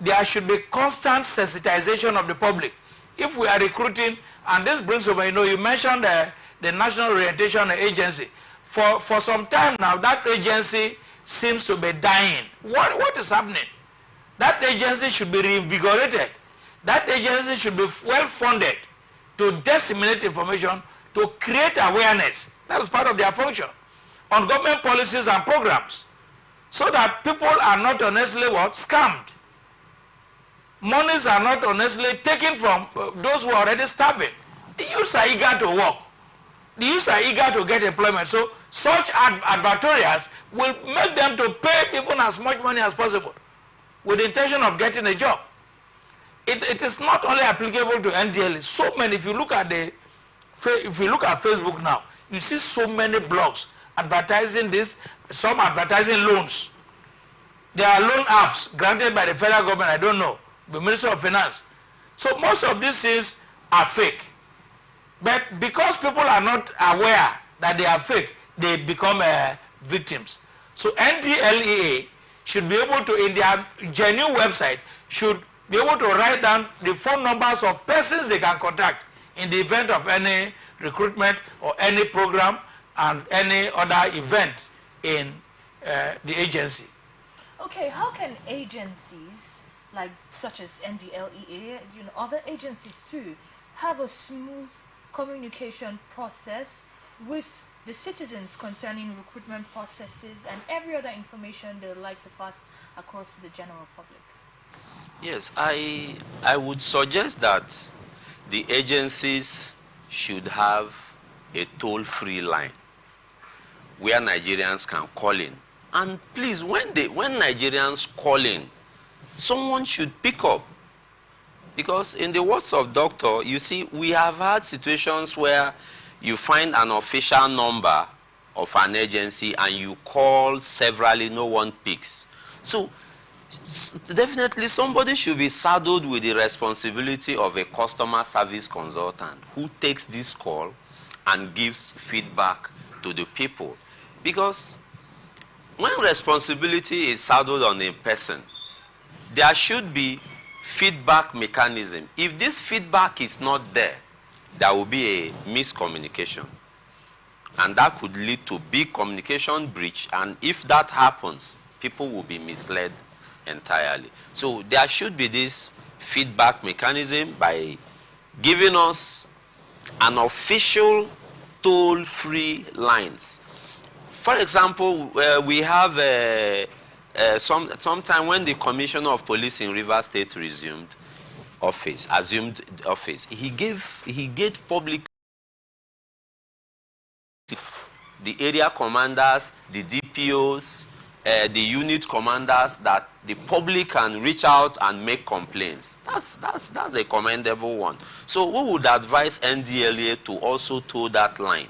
there should be constant sensitization of the public. If we are recruiting, and this brings over, you mentioned the National Orientation Agency. For some time now, that agency seems to be dying. What is happening? That agency should be reinvigorated. That agency should be well funded to disseminate information, to create awareness. That is part of their function. on government policies and programs, so that people are not honestly what? Scammed. Monies are not honestly taken from those who are already starving. The youths are eager to work. The youths are eager to get employment. So such advertorials will make them to pay even as much money as possible with the intention of getting a job. It is not only applicable to NDLE. So many, if you look at Facebook now, you see so many blogs advertising this, some advertising loans. There are loan apps granted by the federal government, I don't know, the Ministry of Finance. So most of these things are fake. But because people are not aware that they are fake, they become victims. So NDLEA should be able to, in their genuine website, should be able to write down the phone numbers of persons they can contact in the event of any recruitment or any program and any other event in the agency. Okay, how can agencies like such as NDLEA, other agencies too, have a smooth communication process with the citizens concerning recruitment processes and every other information they would like to pass across to the general public? Yes, I would suggest that the agencies should have a toll-free line where Nigerians can call in. And please, when Nigerians call in, someone should pick up. Because in the words of doctor, you see, we have had situations where you find an official number of an agency and you call severally, no one picks. So definitely somebody should be saddled with the responsibility of a customer service consultant who takes this call and gives feedback to the people. Because when responsibility is saddled on a person, there should be feedback mechanism. If this feedback is not there, there will be a miscommunication. And that could lead to big communication breach. And if that happens, people will be misled entirely. So there should be this feedback mechanism by giving us an official toll-free lines. For example, we have sometime when the Commissioner of Police in Rivers State assumed office, he gave public the area commanders, the DPOs, the unit commanders, that the public can reach out and make complaints. That's a commendable one. So we would advise NDLEA to also tow that line.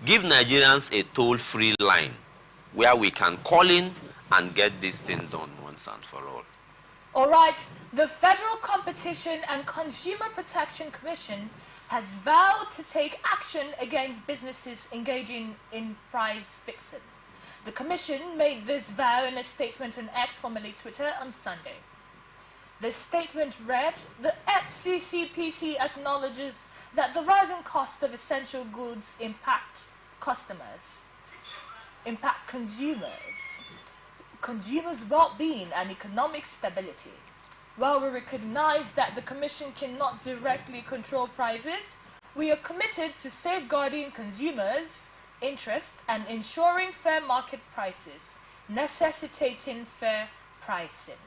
Give Nigerians a toll-free line where we can call in and get this thing done once and for all. All right, the Federal Competition and Consumer Protection Commission has vowed to take action against businesses engaging in price fixing. The Commission made this vow in a statement on X, formerly Twitter, on Sunday. The statement read, "The FCCPC acknowledges that the rising cost of essential goods impact customers, impact consumers' well-being and economic stability. While we recognize that the Commission cannot directly control prices, we are committed to safeguarding consumers' interests and ensuring fair market prices, necessitating fair pricing.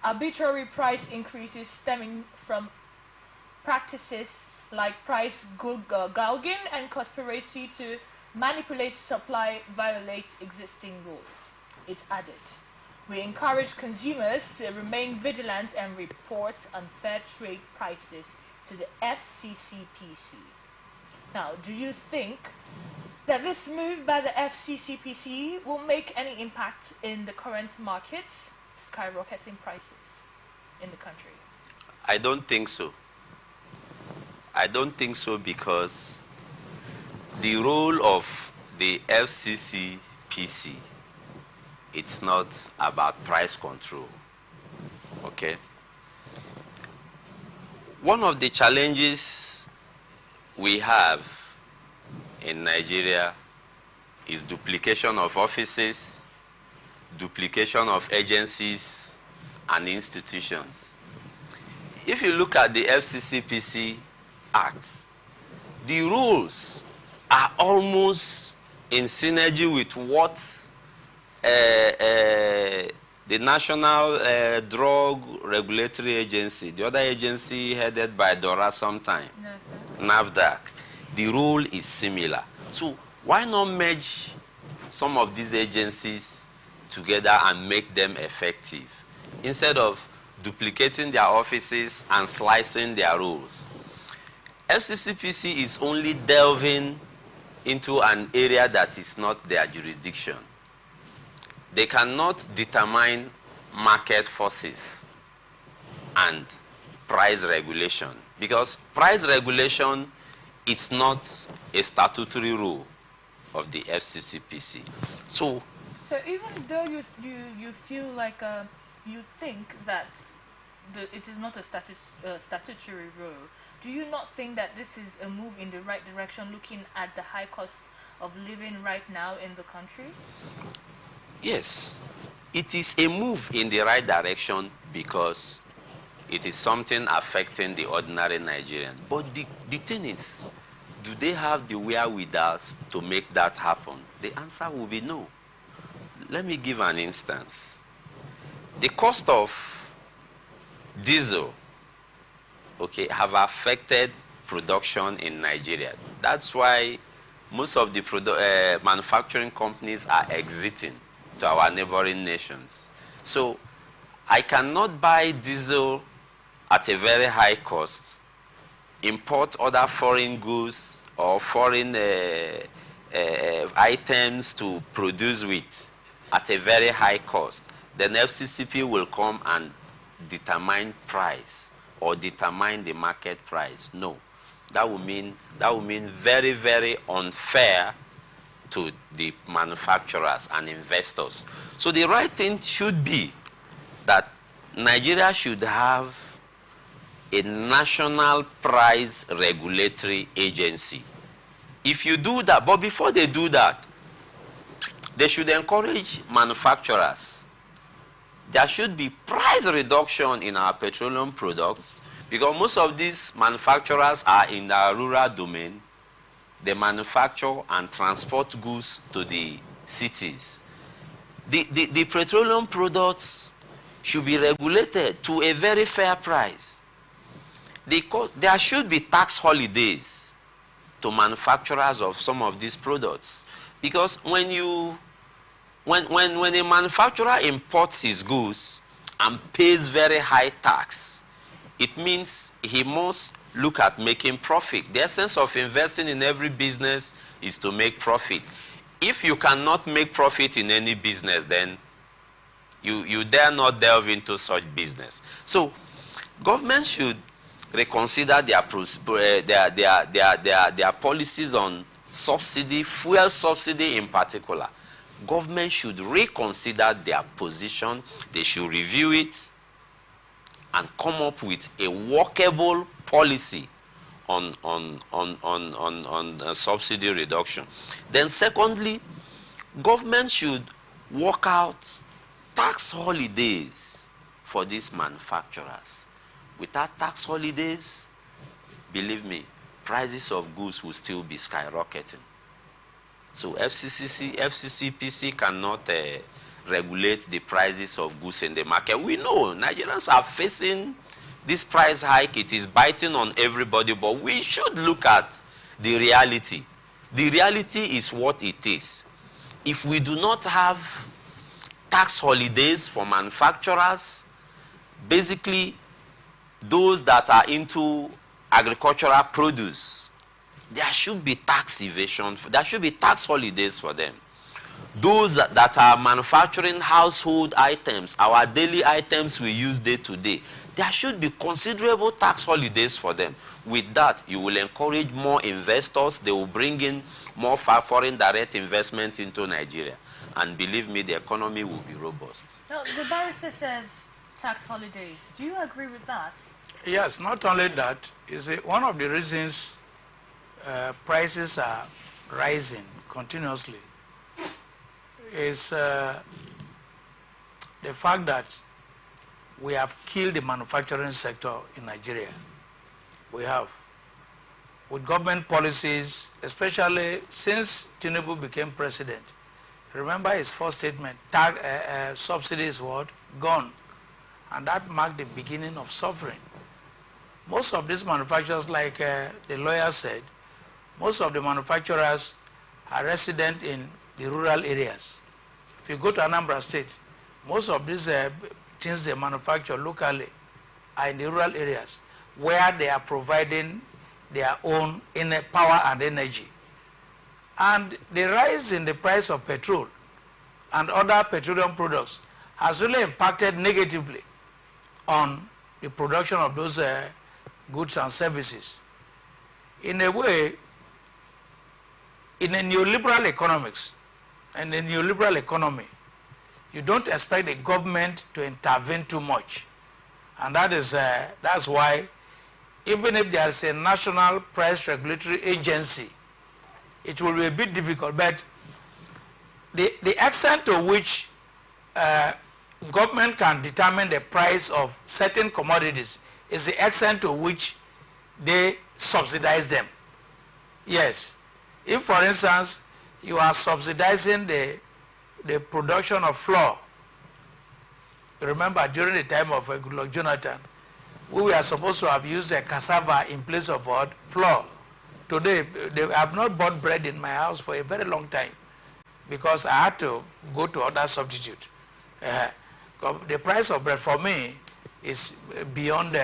Arbitrary price increases stemming from practices like price gouging and conspiracy to manipulate supply violate existing rules." It added, "We encourage consumers to remain vigilant and report unfair trade prices to the FCCPC." Now, do you think that this move by the FCCPC will make any impact in the current markets, skyrocketing prices in the country? I don't think so. I don't think so, because the role of the FCCPC, it's not about price control. Okay? One of the challenges we have in Nigeria is duplication of offices, duplication of agencies and institutions. If you look at the FCCPC Acts, the rules are almost in synergy with what the National Drug Regulatory Agency, the other agency headed by Dora sometime, NAFDAC, the role is similar. So why not merge some of these agencies together and make them effective instead of duplicating their offices and slicing their roles? FCCPC is only delving into an area that is not their jurisdiction. They cannot determine market forces and price regulation, because price regulation is not a statutory role of the FCCPC. So even though you feel like you think that it is not a statutory role, do you not think that this is a move in the right direction, looking at the high cost of living right now in the country? Yes, it is a move in the right direction because it is something affecting the ordinary Nigerian. But the thing is, do they have the wherewithal to make that happen? The answer will be no. Let me give an instance. The cost of diesel, okay, have affected production in Nigeria. That's why most of the manufacturing companies are exiting to our neighboring nations. So I cannot buy diesel at a very high cost, import other foreign goods or foreign items to produce with at a very high cost. Then FCCP will come and determine price or determine the market price. No, that would mean very, very unfair to the manufacturers and investors. So the right thing should be that Nigeria should have a national price regulatory agency. If you do that, but before they do that, they should encourage manufacturers. There should be price reduction in our petroleum products, because most of these manufacturers are in the rural domain. They manufacture and transport goods to the cities. The petroleum products should be regulated to a very fair price. There should be tax holidays to manufacturers of some of these products. Because when a manufacturer imports his goods and pays very high tax, it means he must look at making profit. The essence of investing in every business is to make profit. If you cannot make profit in any business, then you dare not delve into such business. So government should reconsider their policies on subsidy, fuel subsidy in particular. Government should reconsider their position. They should review it and come up with a workable policy on subsidy reduction. Then secondly, government should work out tax holidays for these manufacturers. Without tax holidays, believe me, prices of goods will still be skyrocketing. So FCCPC cannot regulate the prices of goods in the market. We know Nigerians are facing this price hike. It is biting on everybody, but we should look at the reality. The reality is what it is. If we do not have tax holidays for manufacturers, basically those that are into agricultural produce, there should be tax evasion. There should be tax holidays for them. Those that are manufacturing household items, our daily items we use day to day, there should be considerable tax holidays for them. With that, you will encourage more investors. They will bring in more foreign direct investment into Nigeria. And believe me, the economy will be robust. Now, the barrister says tax holidays. Do you agree with that? Yes, not only that. You see, one of the reasons prices are rising continuously is the fact that we have killed the manufacturing sector in Nigeria. We have. with government policies, especially since Tinubu became president. Remember his first statement, subsidy is what? Gone. And that marked the beginning of suffering. Most of these manufacturers, like the lawyer said, most of the manufacturers are resident in the rural areas. If you go to Anambra State, most of these things they manufacture locally are in the rural areas where they are providing their own power and energy. And the rise in the price of petrol and other petroleum products has really impacted negatively on the production of those goods and services. In a way, in a neoliberal economics and a neoliberal economy, you don't expect the government to intervene too much. And that's why even if there is a national price regulatory agency, it will be a bit difficult. But the extent to which government can determine the price of certain commodities is the extent to which they subsidize them. Yes. If, for instance, you are subsidizing the production of flour, remember during the time of Goodluck Jonathan, we were supposed to have used a cassava in place of what? Flour. Today, they have not bought bread in my house for a very long time because I had to go to other substitute. The price of bread for me is beyond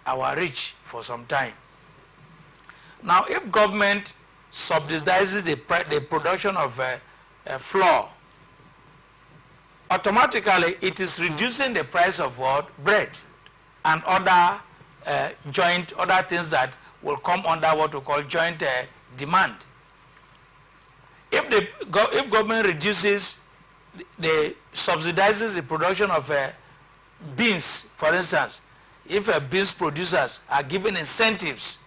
our reach for some time. Now, if government subsidizes the production of flour, automatically it is reducing the price of what? Bread and other other things that will come under what we call joint demand. If government reduces, subsidizes the production of beans, for instance, if beans producers are given incentives,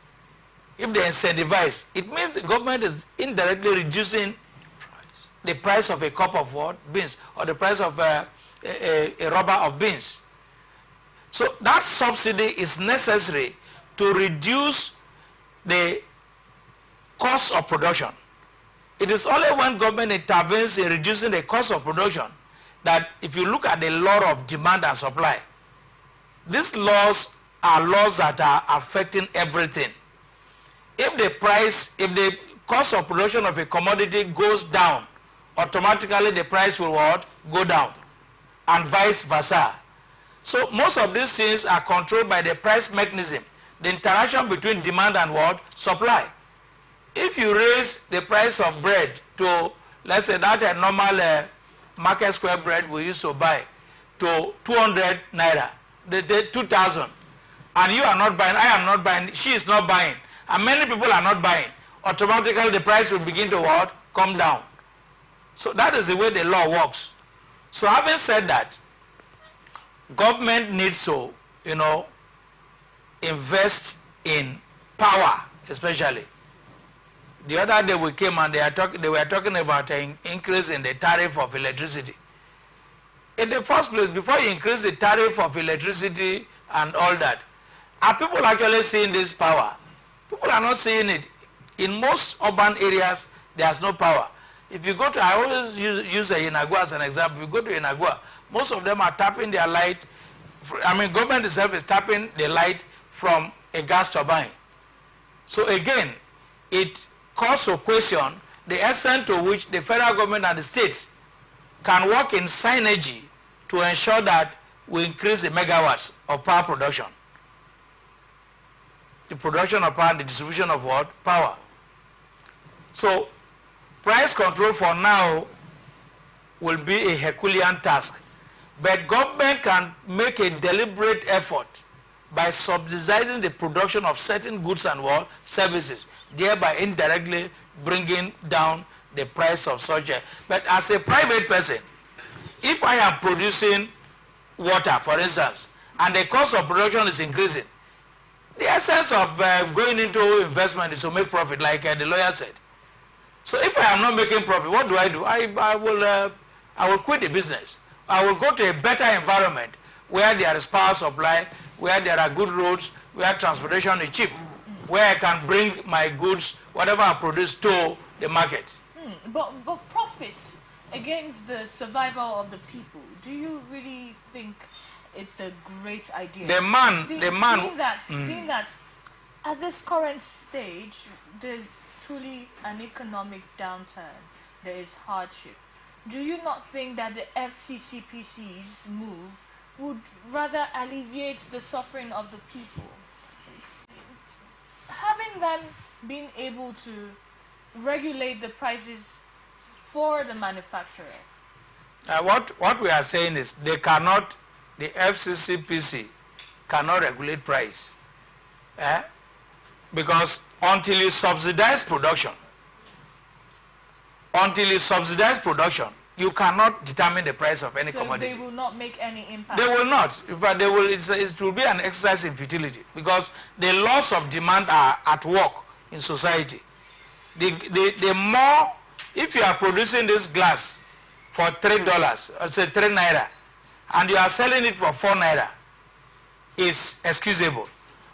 if they incentivize, it means the government is indirectly reducing the price of a cup of what? Beans, or the price of a rubber of beans. So that subsidy is necessary to reduce the cost of production. It is only when government intervenes in reducing the cost of production that, if you look at the law of demand and supply, these laws are laws that are affecting everything. If the cost of production of a commodity goes down, automatically the price will what? Go down, and vice versa. So most of these things are controlled by the price mechanism, the interaction between demand and what? Supply. If you raise the price of bread to, let's say, that a normal market square bread we used to buy to 200 naira, the 2,000, and you are not buying, I am not buying, she is not buying, and many people are not buying, automatically the price will begin to what? Come down. So that is the way the law works. So having said that, government needs to, invest in power, especially. The other day we came and they were talking about an increase in the tariff of electricity. In the first place, before you increase the tariff of electricity and all that, are people actually seeing this power? People are not seeing it. In most urban areas, there's no power. If you go to, I always use Inagua as an example. If you go to Inagua, most of them are tapping their light. Government itself is tapping the light from a gas turbine. So again, it calls to question the extent to which the federal government and the states can work in synergy to ensure that we increase the megawatts of power production. The production of power and the distribution of what? Power. So price control for now will be a Herculean task. But government can make a deliberate effort by subsidizing the production of certain goods and what? Services, thereby indirectly bringing down the price of such a. But as a private person, if I am producing water, for instance, and the cost of production is increasing, the essence of going into investment is to make profit, like the lawyer said. So if I am not making profit, what do? I will quit the business. I will go to a better environment where there is power supply, where there are good roads, where transportation is cheap. where I can bring my goods, whatever I produce, to the market. But profits against the survival of the people, do you really think it's a great idea? Seeing that at this current stage, there's truly an economic downturn, there is hardship. Do you not think that the FCCPC's move would rather alleviate the suffering of the people? Having them being able to regulate the prices for the manufacturers. What we are saying is the FCCPC cannot regulate price. Because until you subsidize production, you cannot determine the price of any commodity. So they will not make any impact? They will not. In fact, they will, it will be an exercise in futility because the laws of demand are at work in society. The more, if you are producing this glass for $3, or say 3 naira, and you are selling it for 4 naira, it's excusable.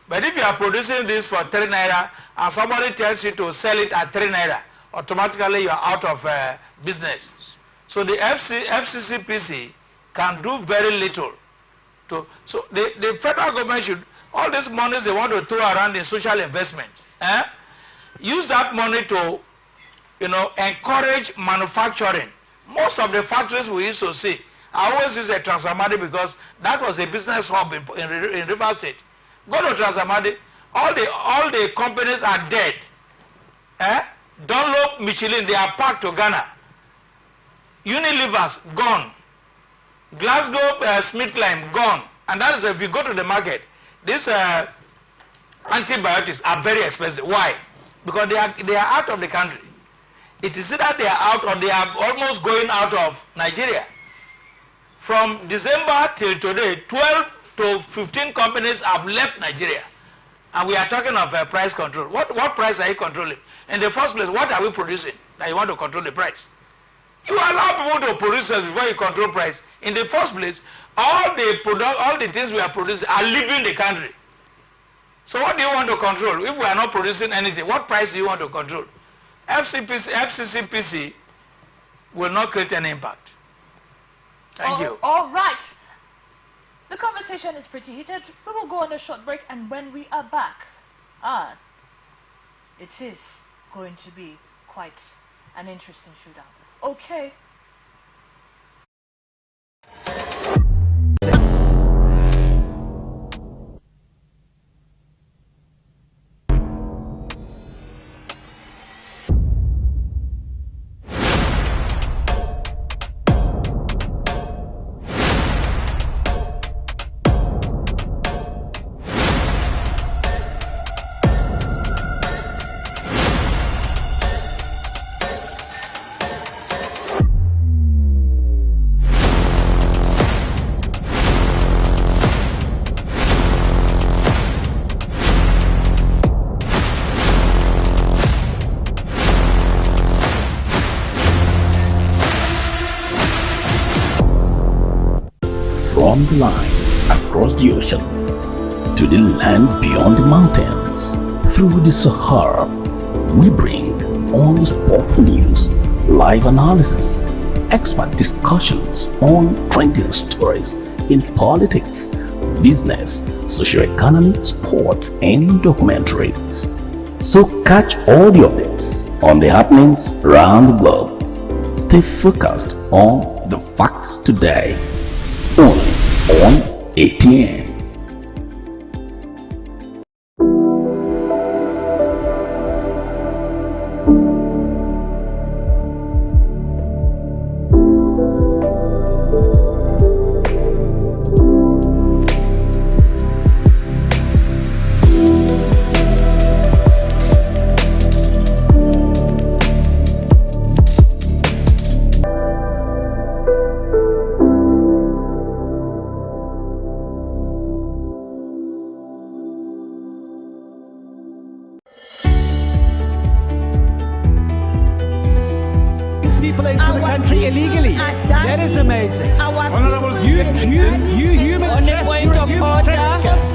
But if you are producing this for 3 naira and somebody tells you to sell it at 3 naira, automatically you are out of business. So the FCCPC can do very little. So the federal government should, all these monies they want to throw around in social investment, use that money to, encourage manufacturing. Most of the factories we used to see, I always use a Transamadi because that was a business hub in River State. Go to Transamadi, all the companies are dead. Dunlop, Michelin, they are packed to Ghana. Unilever's gone. Glasgow, SmithKline gone. And that is if you go to the market, these antibiotics are very expensive. Why? Because they are out of the country. It is either they are out or they are almost going out of Nigeria. From December till today, 12 to 15 companies have left Nigeria. And we are talking of price control. What price are you controlling? In the first place, what are we producing that you want to control the price? You allow people to produce before you control price. In the first place, all the things we are producing are leaving the country. So what do you want to control? If we are not producing anything, what price do you want to control? FCCPC will not create any impact. Thank you. All right. The conversation is pretty heated. We will go on a short break, and when we are back, it is going to be quite an interesting shootout. Okay. From the lines across the ocean to the land beyond the mountains, through the Sahara, we bring on sport news, live analysis, expert discussions on trending stories in politics, business, socio-economy, sports, and documentaries. So catch all the updates on the happenings around the globe. Stay focused on the fact today. Only on ATN. People into the country illegally. That is amazing. Honorable You human On the point of order.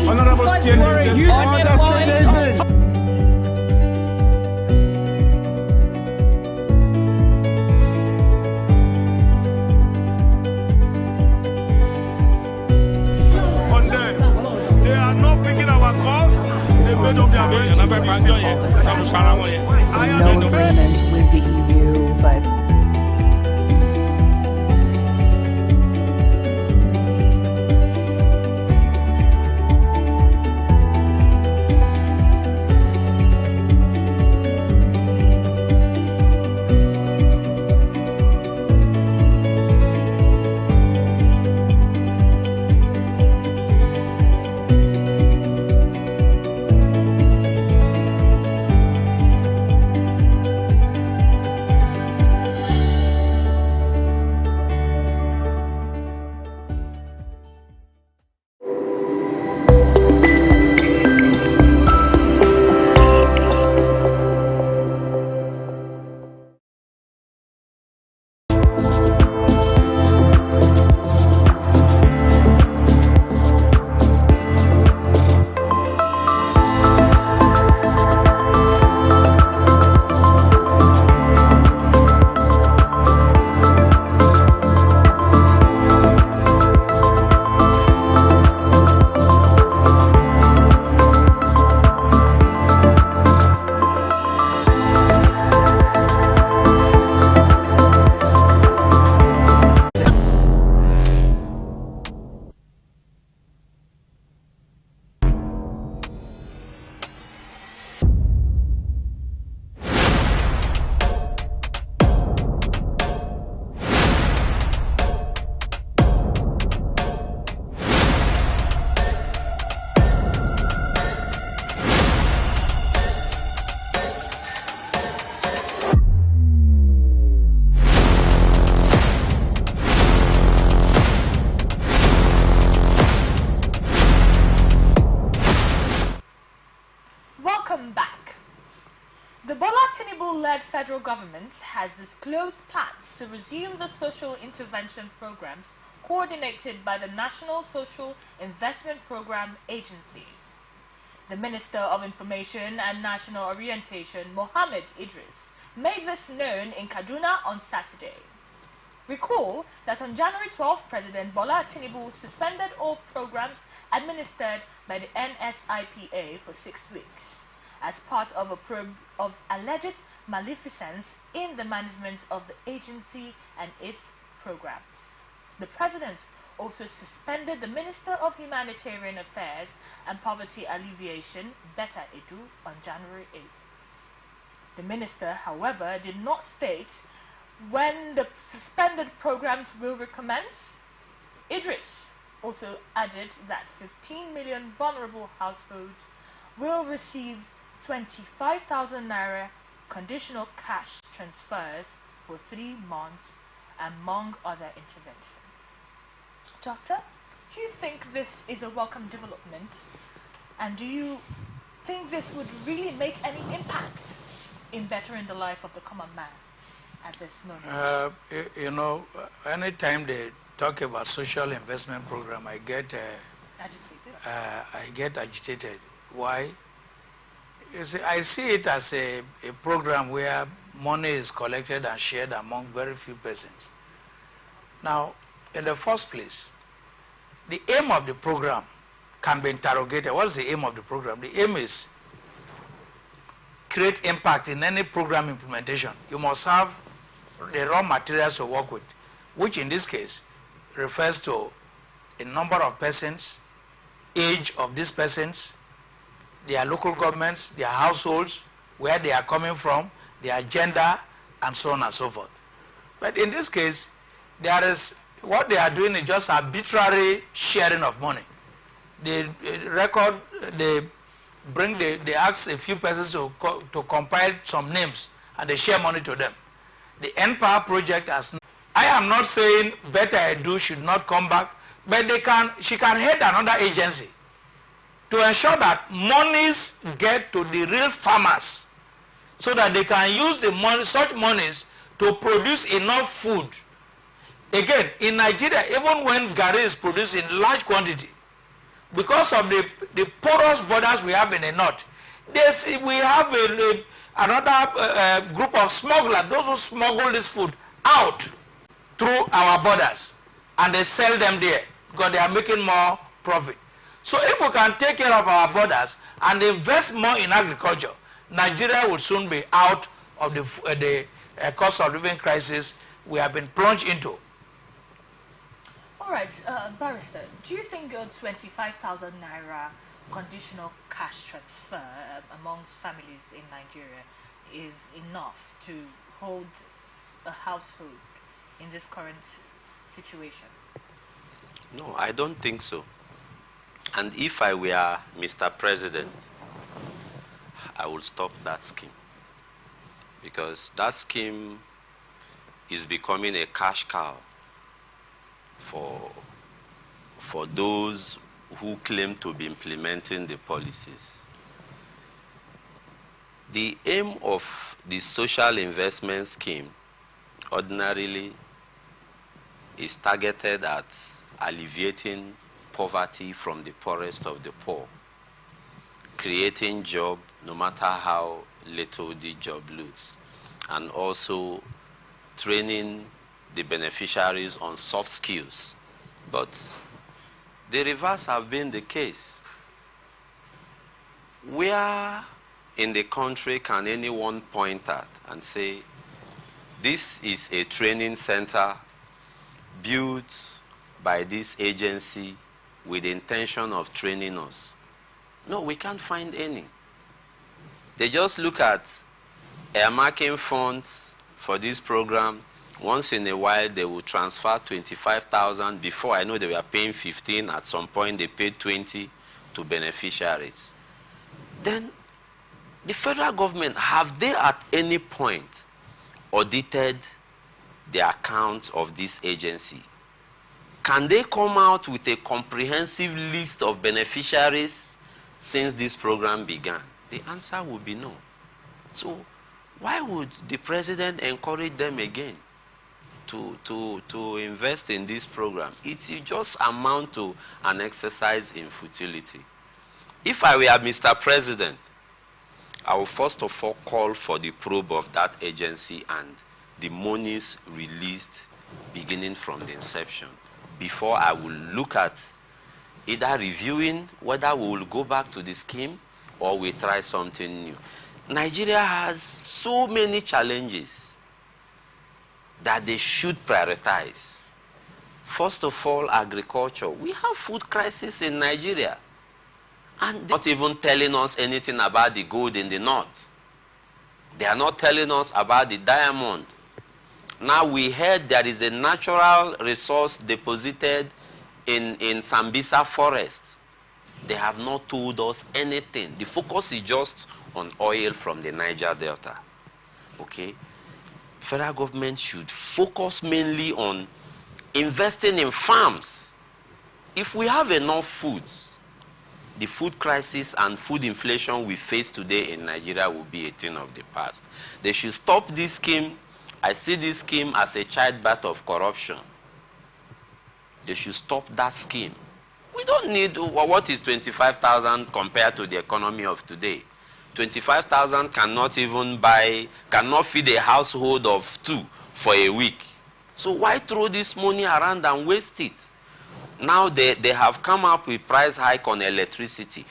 Honorable On the point of order. to call it that. So no agreement with the EU, but Welcome back. The Bola Tinubu-led federal government has disclosed plans to resume the social intervention programs coordinated by the National Social Investment Program Agency. The Minister of Information and National Orientation, Mohammed Idris, made this known in Kaduna on Saturday. Recall that on January 12, President Bola Tinubu suspended all programs administered by the NSIPA for 6 weeks as part of a probe of alleged malfeasance in the management of the agency and its programs. The President also suspended the Minister of Humanitarian Affairs and Poverty Alleviation, Betta Edu, on January 8th. The Minister, however, did not state when the suspended programs will recommence. Idris also added that 15 million vulnerable households will receive 25,000 naira conditional cash transfers for 3 months, among other interventions. Doctor, do you think this is a welcome development? And do you think this would really make any impact in bettering the life of the common man at this moment? You know, anytime they talk about social investment program, I get agitated. Why? You see, I see it as a program where money is collected and shared among very few persons. Now, in the first place, the aim of the program can be interrogated. What is the aim of the program? The aim is create impact in any program implementation. You must have the raw materials to work with, which in this case refers to a number of persons, age of these persons, their local governments, their households, where they are coming from, their gender, and so on and so forth. But in this case, what they are doing is just arbitrary sharing of money. They ask a few persons to compile some names, and they share money to them. The N-Power project I am not saying Betta Edu should not come back, but she can head another agency to ensure that monies get to the real farmers so that they can use the money, such monies, to produce enough food. Again, in Nigeria, even when garri is produced in large quantity, because of the porous borders we have in the north, we have another group of smugglers, those who smuggle this food out through our borders, and they sell them there because they are making more profit. So if we can take care of our borders and invest more in agriculture, Nigeria will soon be out of the cost of living crisis we have been plunged into. All right, Barrister, do you think a 25,000 naira conditional cash transfer amongst families in Nigeria is enough to hold a household in this current situation? No, I don't think so. And if I were Mr. President, I would stop that scheme. Because that scheme is becoming a cash cow for those who claim to be implementing the policies. The aim of the social investment scheme ordinarily is targeted at alleviating poverty from the poorest of the poor, creating job no matter how little the job looks, and also training the beneficiaries on soft skills. But the reverse have been the case. Where in the country can anyone point at and say, this is a training center built by this agency with the intention of training us? No, we can't find any. They just look at earmarking funds for this program. Once in a while, they will transfer 25,000. Before, I know they were paying 15. At some point, they paid 20 to beneficiaries. Then, the federal government, have they at any point audited the accounts of this agency? Can they come out with a comprehensive list of beneficiaries since this program began? The answer would be no. So why would the president encourage them again to invest in this program? It just amount to an exercise in futility. If I were Mr. President, I will first of all call for the probe of that agency and the monies released beginning from the inception, before I will look at either reviewing whether we will go back to the scheme or we try something new. Nigeria has so many challenges that they should prioritize. First of all, agriculture. We have food crisis in Nigeria. And they're not even telling us anything about the gold in the north. They are not telling us about the diamond. Now we heard there is a natural resource deposited in Sambisa forest. They have not told us anything. The focus is just on oil from the Niger Delta. Okay? Federal government should focus mainly on investing in farms. If we have enough foods, the food crisis and food inflation we face today in Nigeria will be a thing of the past. They should stop this scheme. I see this scheme as a childbirth of corruption. They should stop that scheme. We don't need, what is 25,000 compared to the economy of today? 25,000 cannot even cannot feed a household of 2 for a week. So why throw this money around and waste it? Now they have come up with price hike on electricity.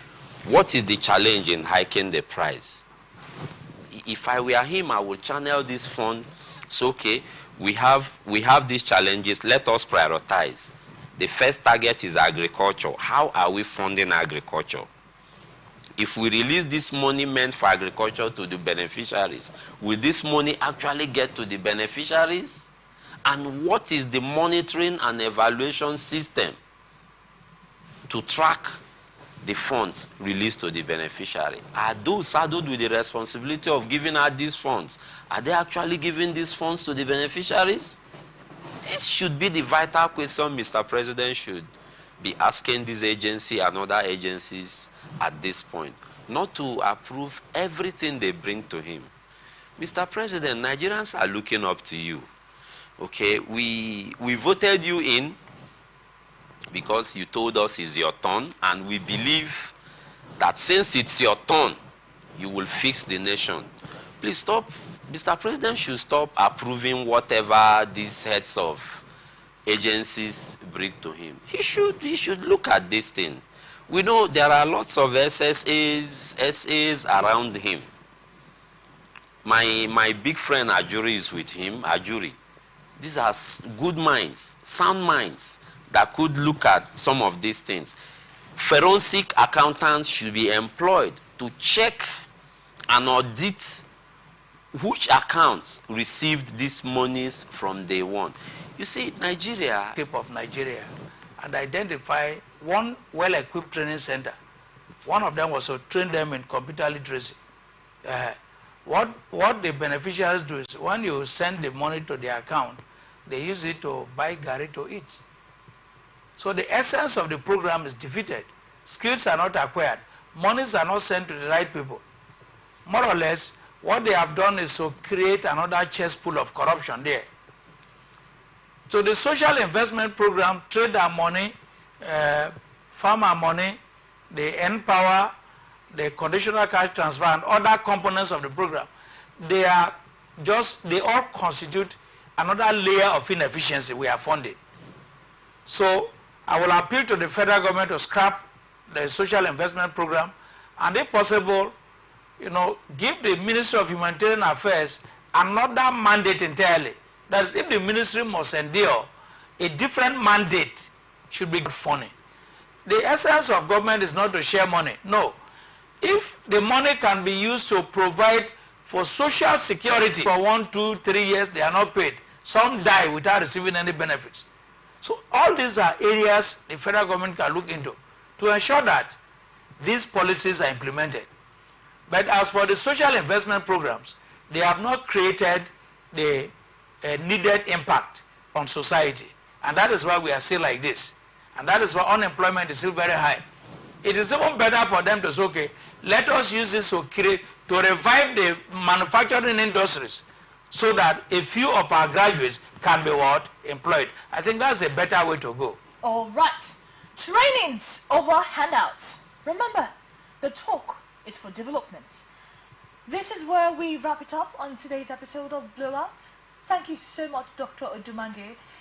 What is the challenge in hiking the price? If I were him, I would channel this fund. So, okay, we have these challenges. Let us prioritize. The first target is agriculture. How are we funding agriculture? If we release this money meant for agriculture to the beneficiaries, will this money actually get to the beneficiaries? And what is the monitoring and evaluation system to track the funds released to the beneficiary? Are those saddled with the responsibility of giving out these funds? Are they actually giving these funds to the beneficiaries? This should be the vital question Mr. President should be asking this agency and other agencies at this point, not to approve everything they bring to him. Mr. President, Nigerians are looking up to you. Okay, we voted you in because you told us it's your turn, and we believe that since it's your turn, you will fix the nation. Please stop. Mr. President should stop approving whatever these heads of agencies bring to him. He should look at this thing. We know there are lots of SAs around him. My big friend Ajuri is with him. Ajuri. These are good minds, sound minds that could look at some of these things. Forensic accountants should be employed to check and audit which accounts received these monies from day one. You see, Nigeria, Of Nigeria, and identify one well-equipped training center. One of them was to train them in computer literacy. What the beneficiaries do is when you send the money to their account, they use it to buy gari to eat. So the essence of the program is defeated. Skills are not acquired. Monies are not sent to the right people. More or less, what they have done is to create another cesspool of corruption there. So the social investment program, trader money, farmer money, the N-Power, the conditional cash transfer, and other components of the program, they all constitute another layer of inefficiency we are funding. So I will appeal to the federal government to scrap the social investment program, and if possible, give the Ministry of Humanitarian Affairs another mandate entirely. That is, if the ministry must endure, a different mandate should be funding. The essence of government is not to share money. No. If the money can be used to provide for social security for 1, 2, 3 years, they are not paid. Some die without receiving any benefits. So all these are areas the federal government can look into to ensure that these policies are implemented. But as for the social investment programs, they have not created the needed impact on society. And that is why we are still like this. And that is why unemployment is still very high. It is even better for them to say, okay, let us use this to revive the manufacturing industries so that a few of our graduates can be employed. I think that's a better way to go. All right. Trainings over handouts. Remember, the talk is for development. This is where we wrap it up on today's episode of Blowout. Thank you so much, Dr. Odumange.